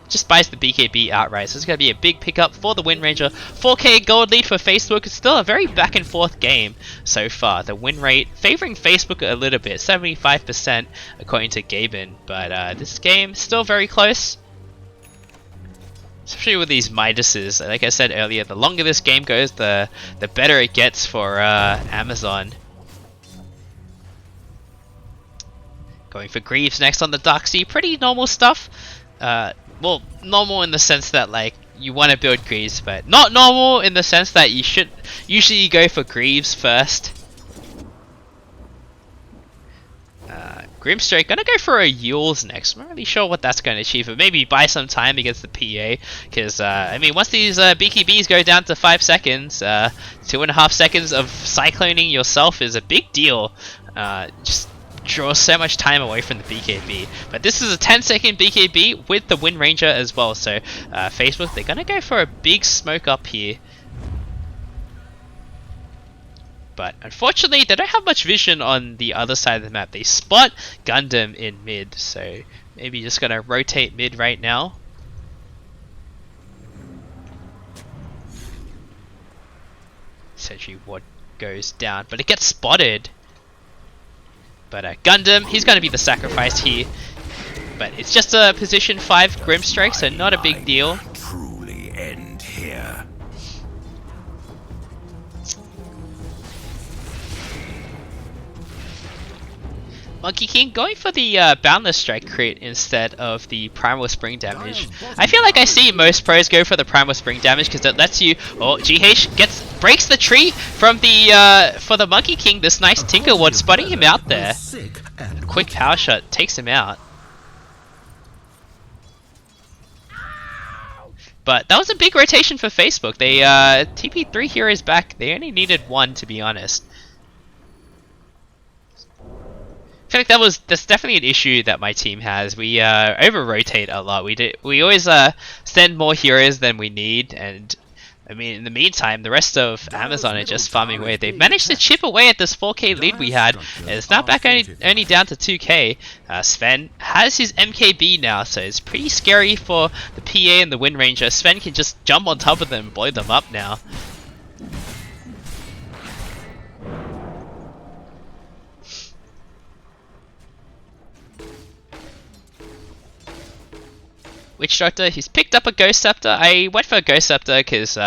just buys the BKB outright. So it's gonna be a big pickup for the Wind Ranger. 4k gold lead for Facebook. It's still a very back and forth game so far. The win rate favoring Facebook a little bit, 75% according to Gaben, but this game still very close. Especially with these Midases. Like I said earlier, the longer this game goes, the better it gets for Amazon. Going for Greaves next on the Darkseid. Pretty normal stuff. Well, normal in the sense that like you want to build Greaves, but not normal in the sense that you should usually go for Greaves first. Grimstroke gonna go for a Yules next. I'm not really sure what that's going to achieve, but maybe buy some time against the PA, because I mean, once these BKBs go down to 5 seconds, 2.5 seconds of cycloning yourself is a big deal. Just draws so much time away from the BKB. But this is a 10-second BKB with the Wind Ranger as well, so Facebook, they're gonna go for a big smoke up here. But unfortunately, they don't have much vision on the other side of the map. They spot Gundam in mid, so maybe just gonna rotate mid right now. Sentry ward goes down, but it gets spotted. But Gundam, he's gonna be the sacrifice here. But it's just a position 5 Grim Strike, so not a big deal. Truly end here. Monkey King going for the Boundless Strike crit instead of the Primal Spring damage. I feel like I see most pros go for the Primal Spring damage because it lets you. Oh, GH breaks the tree from the for the Monkey King. This nice Tinker Ward spotting him out there. Quick power shot takes him out. But that was a big rotation for Facebook. They TP 3 heroes back. They only needed 1, to be honest. I feel like that's definitely an issue that my team has. We over-rotate a lot. We always send more heroes than we need, and I mean in the meantime the rest of Amazon are just farming away. They've managed to chip away at this 4k lead we had, and it's now back only down to 2k. Sven has his MKB now, so it's pretty scary for the PA and the Wind Ranger. Sven can just jump on top of them and blow them up now. Witch Doctor, he's picked up a Ghost Scepter. I went for a Ghost Scepter because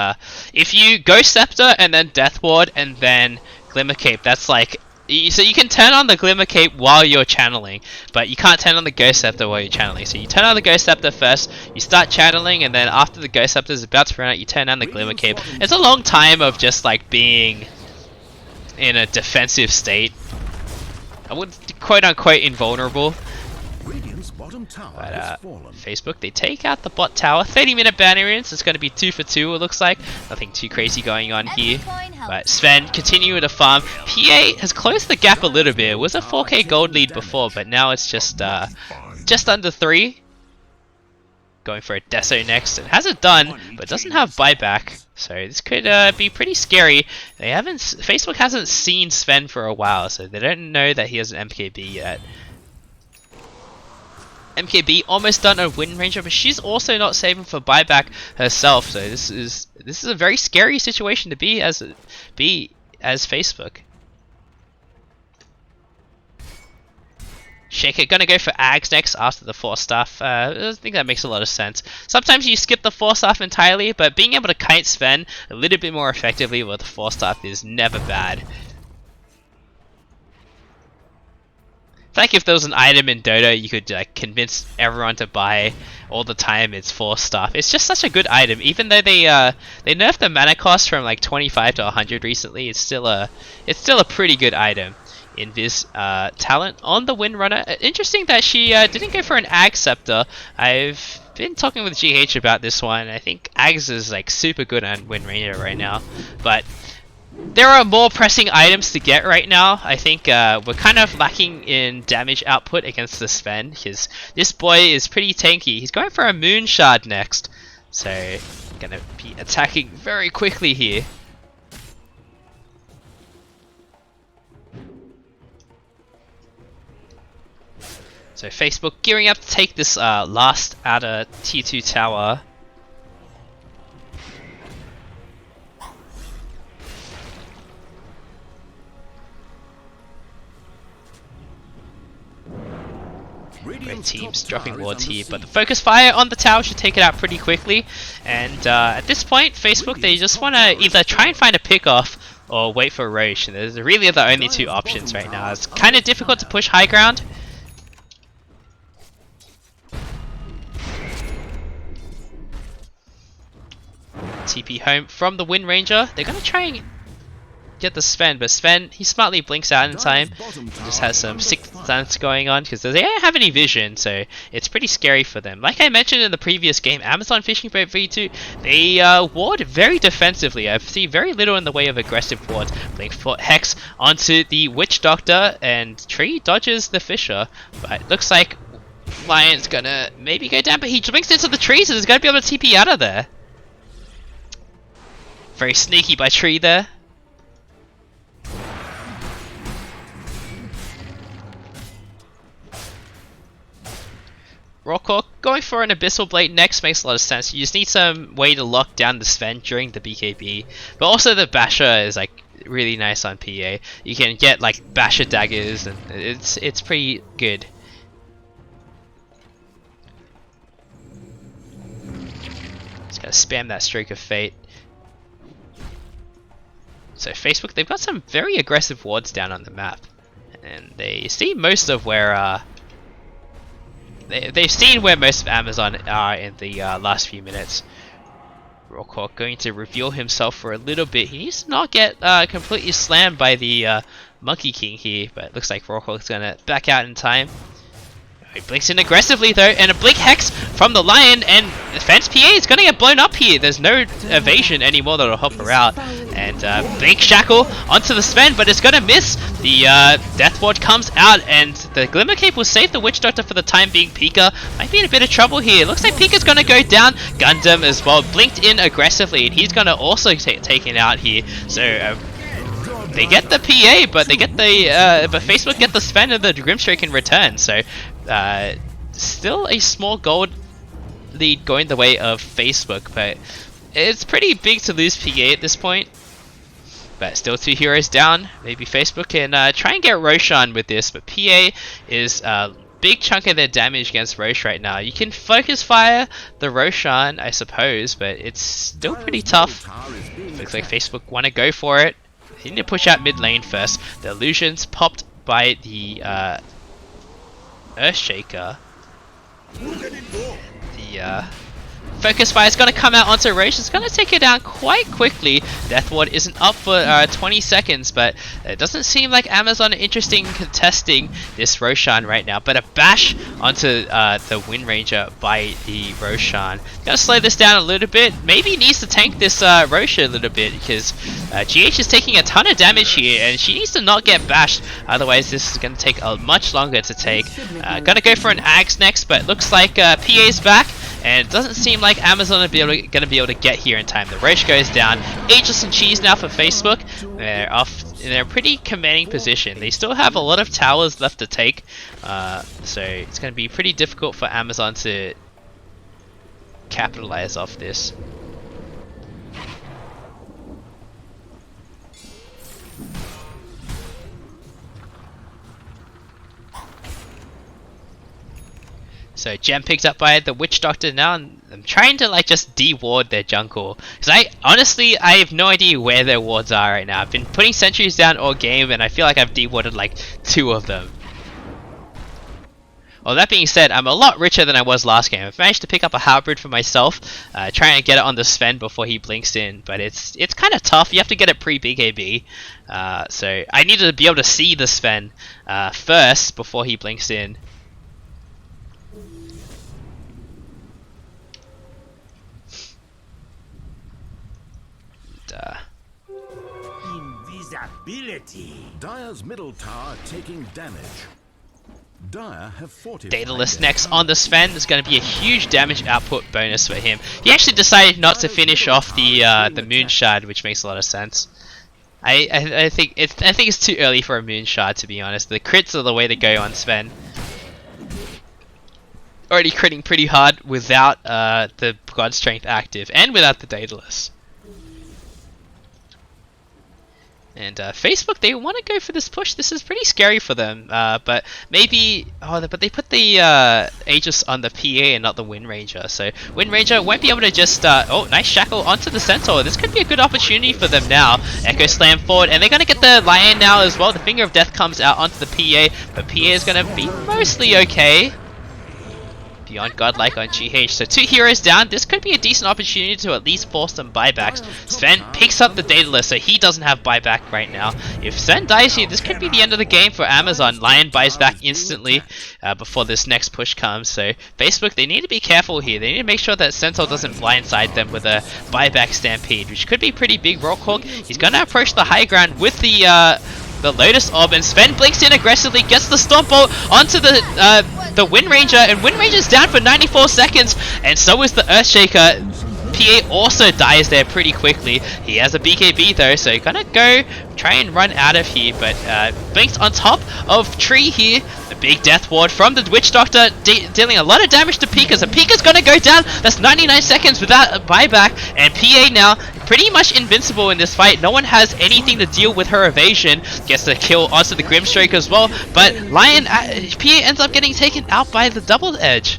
if you Ghost Scepter and then Death Ward and then Glimmer Cape, that's like... So you can turn on the Glimmer Cape while you're channeling, but you can't turn on the Ghost Scepter while you're channeling. So you turn on the Ghost Scepter first, you start channeling, and then after the Ghost Scepter is about to run out, you turn on the Glimmer Cape. It's a long time of just like being in a defensive state. I would quote unquote invulnerable. But Facebook, they take out the bot tower. 30-minute ban areas. It's going to be 2 for 2, it looks like. Nothing too crazy going on here. But Sven continuing to farm. PA has closed the gap a little bit. It was a 4k gold lead before, but now it's just under 3. Going for a Deso next. It has it done, but doesn't have buyback. So this could be pretty scary. Facebook hasn't seen Sven for a while, so they don't know that he has an MKB yet. MKB almost done on Wind Ranger, but she's also not saving for buyback herself. So this is a very scary situation to be as Facebook. Shaker gonna go for Ags next after the Force Staff. I think that makes a lot of sense. Sometimes you skip the Force Staff entirely, but being able to kite Sven a little bit more effectively with the Force Staff is never bad. Like if there was an item in Dota you could like convince everyone to buy all the time, it's Force Staff. It's just such a good item. Even though they nerfed the mana cost from like 25 to 100 recently, it's still a pretty good item. Invis talent on the Windrunner. Interesting that she didn't go for an Ag Scepter. I've been talking with GH about this one. I think Ags is like super good on Wind Ranger right now, but there are more pressing items to get right now. I think we're kind of lacking in damage output against the Sven, because this boy is pretty tanky. He's going for a Moon Shard next, so gonna be attacking very quickly here. So Facebook gearing up to take this last outer tier 2 tower. Both teams dropping wards here, but the focus fire on the tower should take it out pretty quickly. And at this point, Facebook, they just want to either try and find a pick-off or wait for Roche. And those are really the only two options right now. It's kind of difficult to push high ground. TP home from the Wind Ranger. They're going to try and get the Sven, but Sven, he smartly blinks out in time. He just has some sixth sense going on because they don't have any vision, so it's pretty scary for them. Like I mentioned in the previous game, Amazon FishingBoatV2, they ward very defensively. I see very little in the way of aggressive wards. Blink Foot Hex onto the Witch Doctor, and Tree dodges the Fisher, but looks like Lion's gonna maybe go down, but he blinks into the trees, so he's gonna be able to TP out of there. Very sneaky by Tree there. Rockhawk going for an Abyssal Blade next makes a lot of sense. You just need some way to lock down the Sven during the BKB. But also the Basher is like really nice on PA. You can get like Basher daggers and it's pretty good. Just gotta spam that Stroke of Fate. So Facebook, they've got some very aggressive wards down on the map. And they see most of where they've seen where most of Amazon are in the last few minutes. Rockhawk going to reveal himself for a little bit. He needs to not get completely slammed by the Monkey King here, but it looks like Rockhawk's gonna back out in time. He blinks in aggressively though, and a Blink Hex from the Lion, and Fence PA is gonna get blown up here. There's no evasion anymore that'll help her out. And Blink Shackle onto the Sven, but it's gonna miss. The Death Ward comes out, and the Glimmer Cape will save the Witch Doctor for the time being. Pika might be in a bit of trouble here. Looks like Pika's gonna go down. Gundam as well, blinked in aggressively, and he's gonna also get taken out here. So they get the PA, but they get the but Facebook get the Sven and the Grimstroke in return. So still a small gold lead going the way of Facebook, but it's pretty big to lose PA at this point. But still 2 heroes down. Maybe Facebook can try and get Roshan with this, but PA is a big chunk of their damage against Rosh right now. You can focus fire the Roshan, I suppose, but it's still pretty tough. Looks like Facebook want to go for it. They need to push out mid lane first. The illusions popped by the Earthshaker. The Focus Fire is going to come out onto Rosh. It's going to take her down quite quickly. Death Ward isn't up for 20 seconds, but it doesn't seem like Amazon are interested in contesting this Roshan right now. But a bash onto the Wind Ranger by the Roshan. Going to slow this down a little bit. Maybe needs to tank this Roshan a little bit, because GH is taking a ton of damage here, and she needs to not get bashed. Otherwise, this is going to take much longer to take. Gonna go for an Axe next, but looks like PA's back. And it doesn't seem like Amazon are going to be able to get here in time. The Rosh goes down. Ageless and Cheese now for Facebook. They're off in a pretty commanding position. They still have a lot of towers left to take. So it's going to be pretty difficult for Amazon to capitalize off this. So gem picked up by the Witch Doctor now, and I'm trying to like just de-ward their jungle. Because I have no idea where their wards are right now. I've been putting sentries down all game, and I feel like I've de-warded like 2 of them. Well, that being said, I'm a lot richer than I was last game. I've managed to pick up a hybrid for myself, trying to get it on the Sven before he blinks in, but it's kind of tough. You have to get it pre-BKB, so I needed to be able to see the Sven first before he blinks in. Invisibility. Dire's middle tower taking damage. Dire have fortified. Daedalus next on the Sven. There's going to be a huge damage output bonus for him. He actually decided not to finish off the Moon Shard, which makes a lot of sense. I think it's too early for a Moon Shard, to be honest. The crits are the way to go on Sven. Already critting pretty hard without the God Strength active and without the Daedalus. And Facebook, they want to go for this push. This is pretty scary for them, but maybe... but they put the Aegis on the PA and not the Wind Ranger, so Wind Ranger won't be able to just... oh, nice Shackle onto the Centaur. This could be a good opportunity for them now. Echo Slam forward, and they're going to get the Lion now as well. The Finger of Death comes out onto the PA, but PA is going to be mostly okay. Beyond Godlike on GH. So 2 heroes down. This could be a decent opportunity to at least force some buybacks. Sven picks up the Daedalus, so he doesn't have buyback right now. If Sven dies here, this could be the end of the game for Amazon. Lion buys back instantly before this next push comes. So Facebook, they need to be careful here. They need to make sure that Centaur doesn't blindside them with a buyback Stampede, which could be pretty big. Rockhawk, he's going to approach the high ground with the Lotus Orb, and Sven blinks in aggressively, gets the Stomp Bolt onto the Wind Ranger, and Wind Ranger's down for 94 seconds, and so is the Earthshaker. PA also dies there pretty quickly. He has a BKB though, so gonna go try and run out of here, but Blinks on top of Tree here. A big death ward from the Witch Doctor dealing a lot of damage to Pika, so Pika's gonna go down. That's 99 seconds without a buyback, and PA now pretty much invincible in this fight. No one has anything to deal with her evasion. Gets the kill onto the Grimstroke as well, but Lion PA ends up getting taken out by the double edge.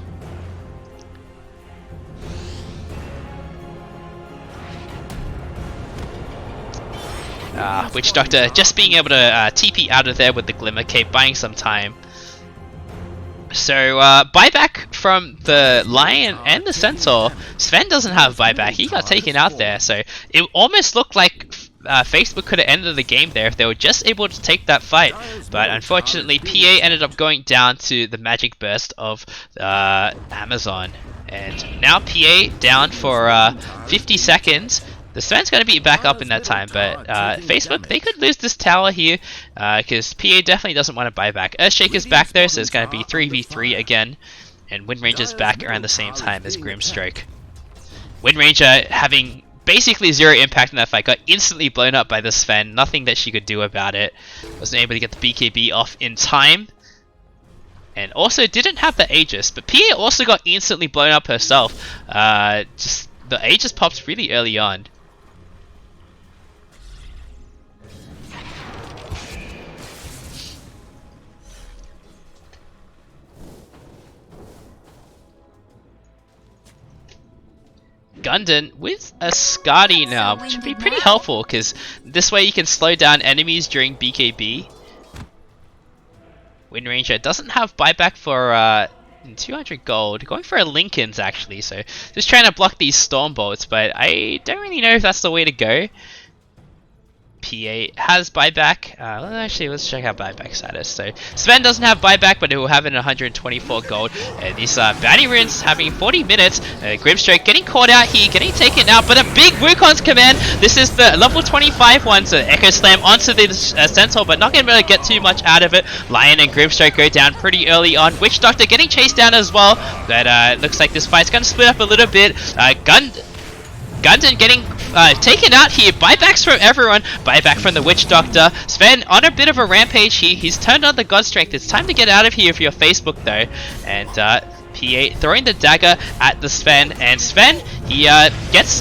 Witch Doctor just being able to TP out of there with the Glimmer Cape, buying some time. So buyback from the Lion and the Centaur. Sven doesn't have buyback, he got taken out there, so it almost looked like Facebook could have ended the game there if they were just able to take that fight, but unfortunately PA ended up going down to the magic burst of Amazon, and now PA down for 50 seconds. The Sven's going to be back up in that time, but Facebook, they could lose this tower here because PA definitely doesn't want to buy back. Earthshaker's back there, so it's going to be 3v3 again, and Windranger's back around the same time as Grimstroke. Windranger having basically zero impact in that fight, got instantly blown up by the Sven, nothing that she could do about it. Wasn't able to get the BKB off in time, and also didn't have the Aegis, but PA also got instantly blown up herself. Just the Aegis pops really early on. Gundam with a Skadi now, which would be pretty helpful because this way you can slow down enemies during BKB. Windranger doesn't have buyback for 200 gold, going for a Lincoln's actually, so just trying to block these Storm Bolts, but I don't really know if that's the way to go. PA has buyback. Actually, let's check out buyback status. So Sven doesn't have buyback, but he will have it in 124 gold. And these Bounty Runes having 40 minutes. Grimstroke getting caught out here, getting taken out, but a big Wukong's command. This is the level 25 one, so Echo Slam onto the Centaur, but not going to be able to get too much out of it. Lion and Grimstroke go down pretty early on. Witch Doctor getting chased down as well. But looks like this fight's going to split up a little bit. Gundam getting taken out here. Buybacks from everyone. Buyback from the Witch Doctor. Sven on a bit of a rampage here. He's turned on the God Strength. It's time to get out of here if you're Facebook though. And PA throwing the dagger at the Sven. And Sven, he gets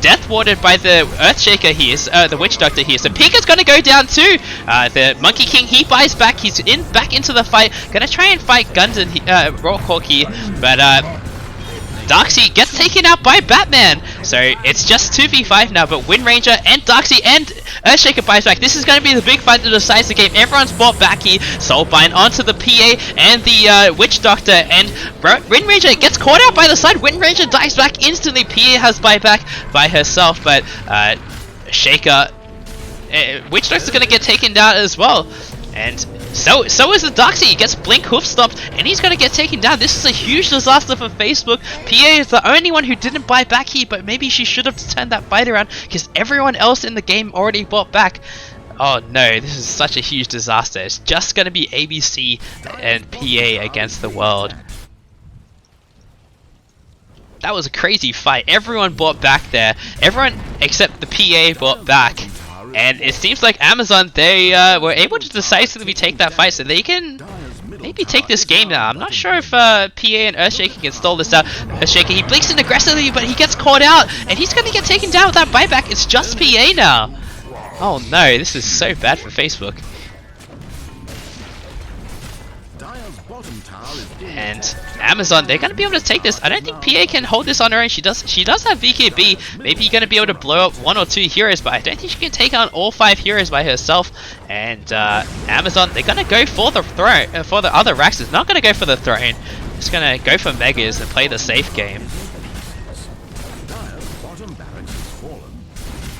death warded by the Earthshaker here, the Witch Doctor here. So Pika's gonna go down too. The Monkey King, he buys back. He's back into the fight. Gonna try and fight Gundam, Rawhawk here. But Darksea gets taken out by Batman, so it's just 2v5 now, but Windranger and Darksea and Earthshaker buys back. This is going to be the big fight that decides the game. Everyone's bought back here. Soulbind onto the PA and the Witch Doctor, and Windranger gets caught out by the side. Windranger dies back instantly. PA has buyback by herself, but Shaker, Witch Doctor's going to get taken down as well. And so is the Darksea. He gets Blink hoof stopped, and he's gonna get taken down. This is a huge disaster for Facebook. PA is the only one who didn't buy back here, but maybe she should have turned that fight around because everyone else in the game already bought back. Oh no, this is such a huge disaster. It's just gonna be ABC and PA against the world. That was a crazy fight. Everyone bought back there. Everyone except the PA bought back. And it seems like Amazon, they were able to decisively take that fight, so they can maybe take this game now. I'm not sure if PA and Earthshaker can stall this out. Earthshaker, he blinks in aggressively, but he gets caught out, and he's going to get taken down with that buyback. It's just PA now. Oh no, this is so bad for Facebook. And Amazon, they're going to be able to take this. I don't think PA can hold this on her own. She does have VKB. Maybe you're going to be able to blow up 1 or 2 heroes, but I don't think she can take on all 5 heroes by herself. And Amazon, they're going to go for the throne. For the other racks, it's not going to go for the throne. It's going to go for Megas and play the safe game.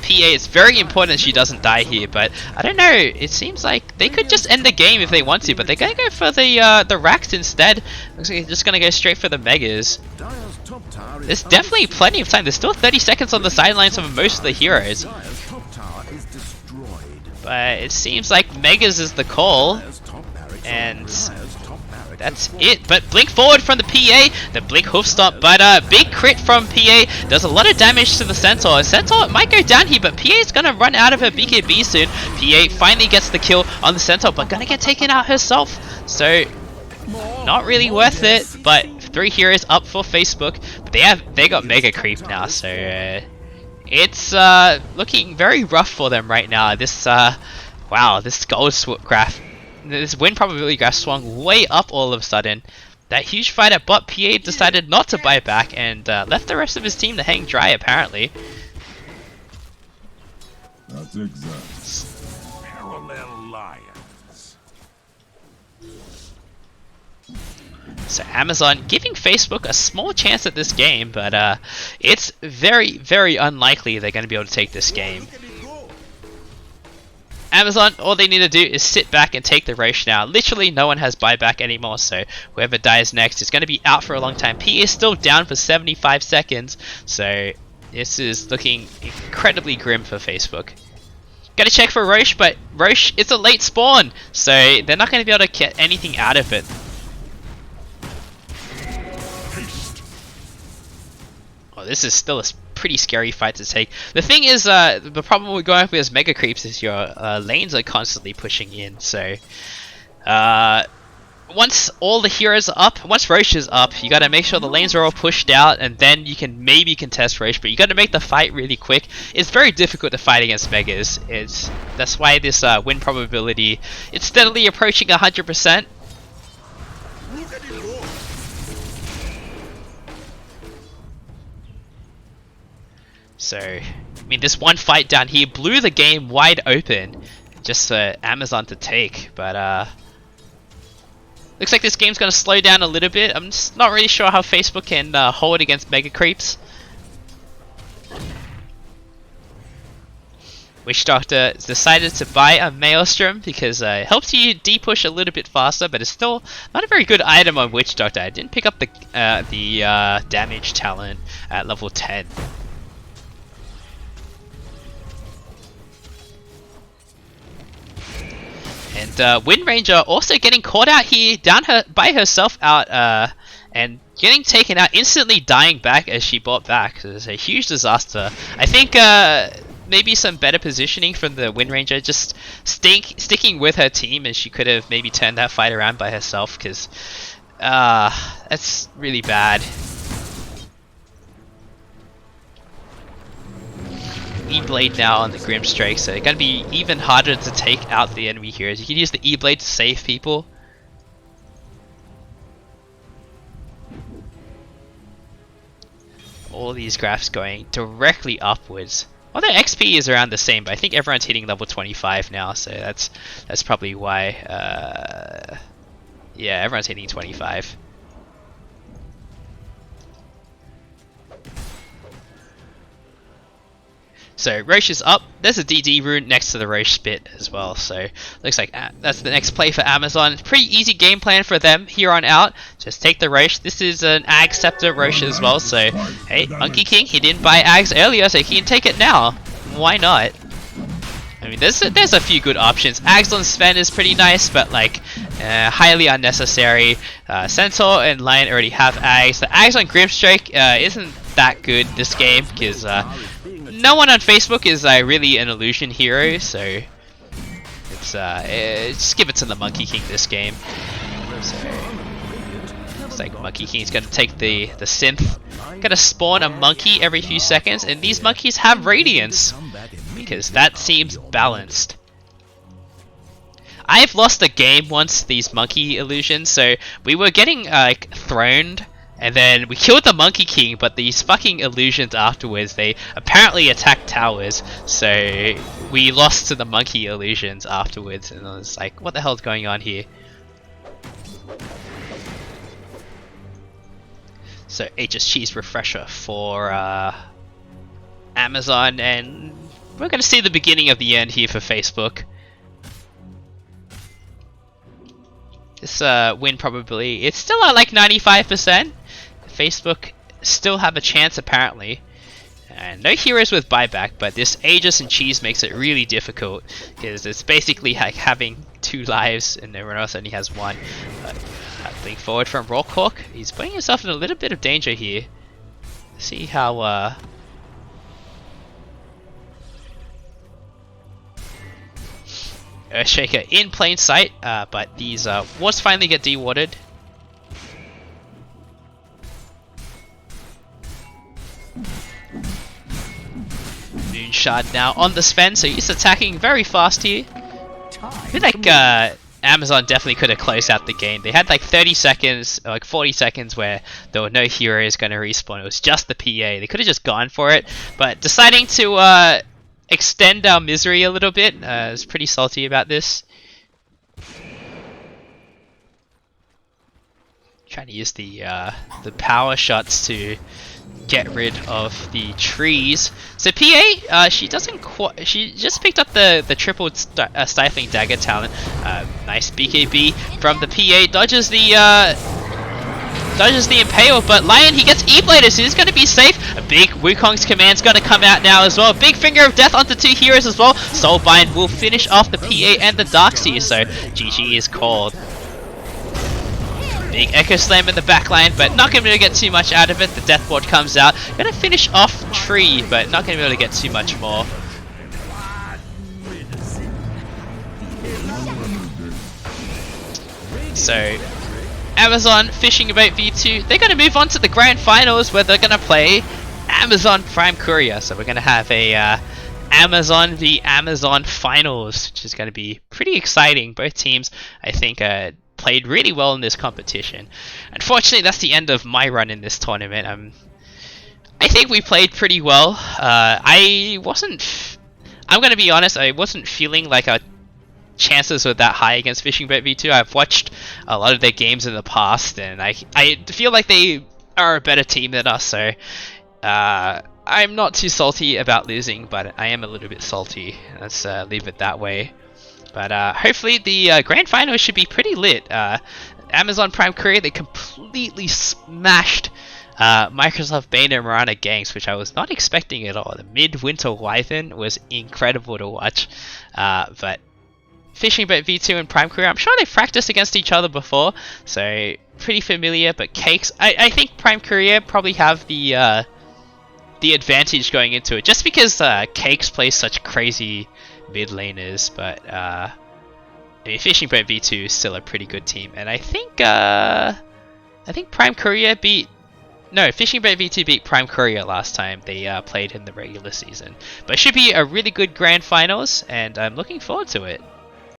PA, it's very important she doesn't die here, but I don't know, it seems like they could just end the game if they want to, but they're gonna go for the racks instead. Looks like they're just gonna go straight for the Megas. There's definitely plenty of time. There's still 30 seconds on the sidelines for most of the heroes, but it seems like Megas is the call, and that's it. But blink forward from the PA, the blink hoof stomp, but big crit from PA does a lot of damage to the Centaur. Centaur might go down here, but PA is gonna run out of her BKB soon. PA finally gets the kill on the Centaur, but gonna get taken out herself. So not really worth it. But 3 heroes up for Facebook. But they got mega creep now, so it's looking very rough for them right now. This wow, this gold graph. This win probability graph swung way up all of a sudden. That huge fight at bot, PA decided not to buy back and left the rest of his team to hang dry apparently. That's exact. Parallel lions. So Amazon giving Facebook a small chance at this game, but it's very, very unlikely they're going to be able to take this game. Amazon, all they need to do is sit back and take the Roche now. Literally no one has buyback anymore, so whoever dies next is going to be out for a long time. P is still down for 75 seconds, so this is looking incredibly grim for Facebook. Gotta check for Roche, but Roche is a late spawn, so they're not going to be able to get anything out of it. Oh, this is still a pretty scary fight to take. The thing is, the problem we're going up with mega creeps is your lanes are constantly pushing in. So once all the heroes are up, once Roche is up, you gotta make sure the lanes are all pushed out, and then you can maybe contest Roche. But you gotta make the fight really quick. It's very difficult to fight against megas. That's why this win probability it's steadily approaching 100%. So, I mean, this one fight down here blew the game wide open, just for Amazon to take. But looks like this game's gonna slow down a little bit. I'm just not really sure how Facebook can hold against mega creeps. Witch Doctor decided to buy a Maelstrom because it helps you D-push a little bit faster, but it's still not a very good item on Witch Doctor. I didn't pick up the damage talent at level 10. And Wind Ranger also getting caught out here, down by herself out, and getting taken out, instantly dying back as she bought back. So it's a huge disaster. I think maybe some better positioning from the Wind Ranger, just sticking with her team, and she could have maybe turned that fight around by herself, because that's really bad. E-Blade now on the Grimstrike, so it's gonna be even harder to take out the enemy heroes. You can use the E-Blade to save people. All these graphs going directly upwards. Well, their XP is around the same, but I think everyone's hitting level 25 now, so that's probably why. Yeah, everyone's hitting 25. So Roche is up. There's a DD rune next to the Roche spit as well. So looks like that's the next play for Amazon. It's pretty easy game plan for them here on out. Just take the Roche. This is an Ag Scepter Roche as well. So hey, Monkey King, he didn't buy Ags earlier, so he can take it now. Why not? I mean, there's a few good options. Ags on Sven is pretty nice, but like highly unnecessary. Centaur and Lion already have Ags. The Ags on Grimstrike isn't that good this game because no one on Facebook is really an illusion hero, so it's just give it to the Monkey King this game. So it's like Monkey King's gonna take the synth, gonna spawn a monkey every few seconds, and these monkeys have radiance because that seems balanced. I've lost a game once, these monkey illusions, so we were getting like throned. And then we killed the Monkey King, but these fucking illusions afterwards, they apparently attacked towers. So we lost to the monkey illusions afterwards, and I was like, what the hell's going on here? So HS Cheese Refresher for Amazon, and we're going to see the beginning of the end here for Facebook. This win probability, it's still at like 95%. Facebook still have a chance apparently. And no heroes with buyback, but this Aegis and Cheese makes it really difficult because it's basically like having 2 lives and everyone else only has 1. But Happening forward from Rockhawk. He's putting himself in a little bit of danger here. See how Earthshaker in plain sight, but these wards finally get dewatered. Moonshard now on the Sven, so he's attacking very fast here. I feel like Amazon definitely could have closed out the game. They had like 30 seconds, or like 40 seconds where there were no heroes going to respawn. It was just the PA. They could have just gone for it, but deciding to extend our misery a little bit. I was pretty salty about this. Trying to use the power shots to get rid of the trees. So PA, she doesn't quite. She just picked up the triple stifling dagger talent. Nice BKB from the PA. Dodges the Impale, but Lion, he gets E-Bladed, so he's going to be safe. A big Wukong's command's going to come out now as well. Big Finger of Death onto 2 heroes as well. Soulbind will finish off the PA and the Darkseer, so GG is called. Big Echo Slam in the backline, but not going to be able to get too much out of it. The Death Ward comes out. Going to finish off Tree, but not going to be able to get too much more. So Amazon FishingBoatV2, they're going to move on to the grand finals where they're going to play Amazon Prime Courier. So we're going to have a Amazon v Amazon finals, which is going to be pretty exciting. Both teams, I think, played really well in this competition. Unfortunately, that's the end of my run in this tournament. I think we played pretty well. I'm going to be honest, I wasn't feeling like our chances were that high against FishingBoatV2. I've watched a lot of their games in the past, and I feel like they are a better team than us, so I'm not too salty about losing, but I am a little bit salty. Let's leave it that way. But hopefully the grand final should be pretty lit. Amazon Prime Courier, they completely smashed Microsoft Bane and Mirana Gangs, which I was not expecting at all. The Midwinter Wyvern was incredible to watch. But FishingBoatV2 and Prime Courier, I'm sure they've practiced against each other before, so pretty familiar. But Cakes, I think Prime Courier probably have the advantage going into it, just because Cakes plays such crazy mid laners. But I mean, FishingBoatV2 is still a pretty good team, and I think Prime Courier FishingBoatV2 beat Prime Courier last time they played in the regular season. But it should be a really good grand finals, and I'm looking forward to it.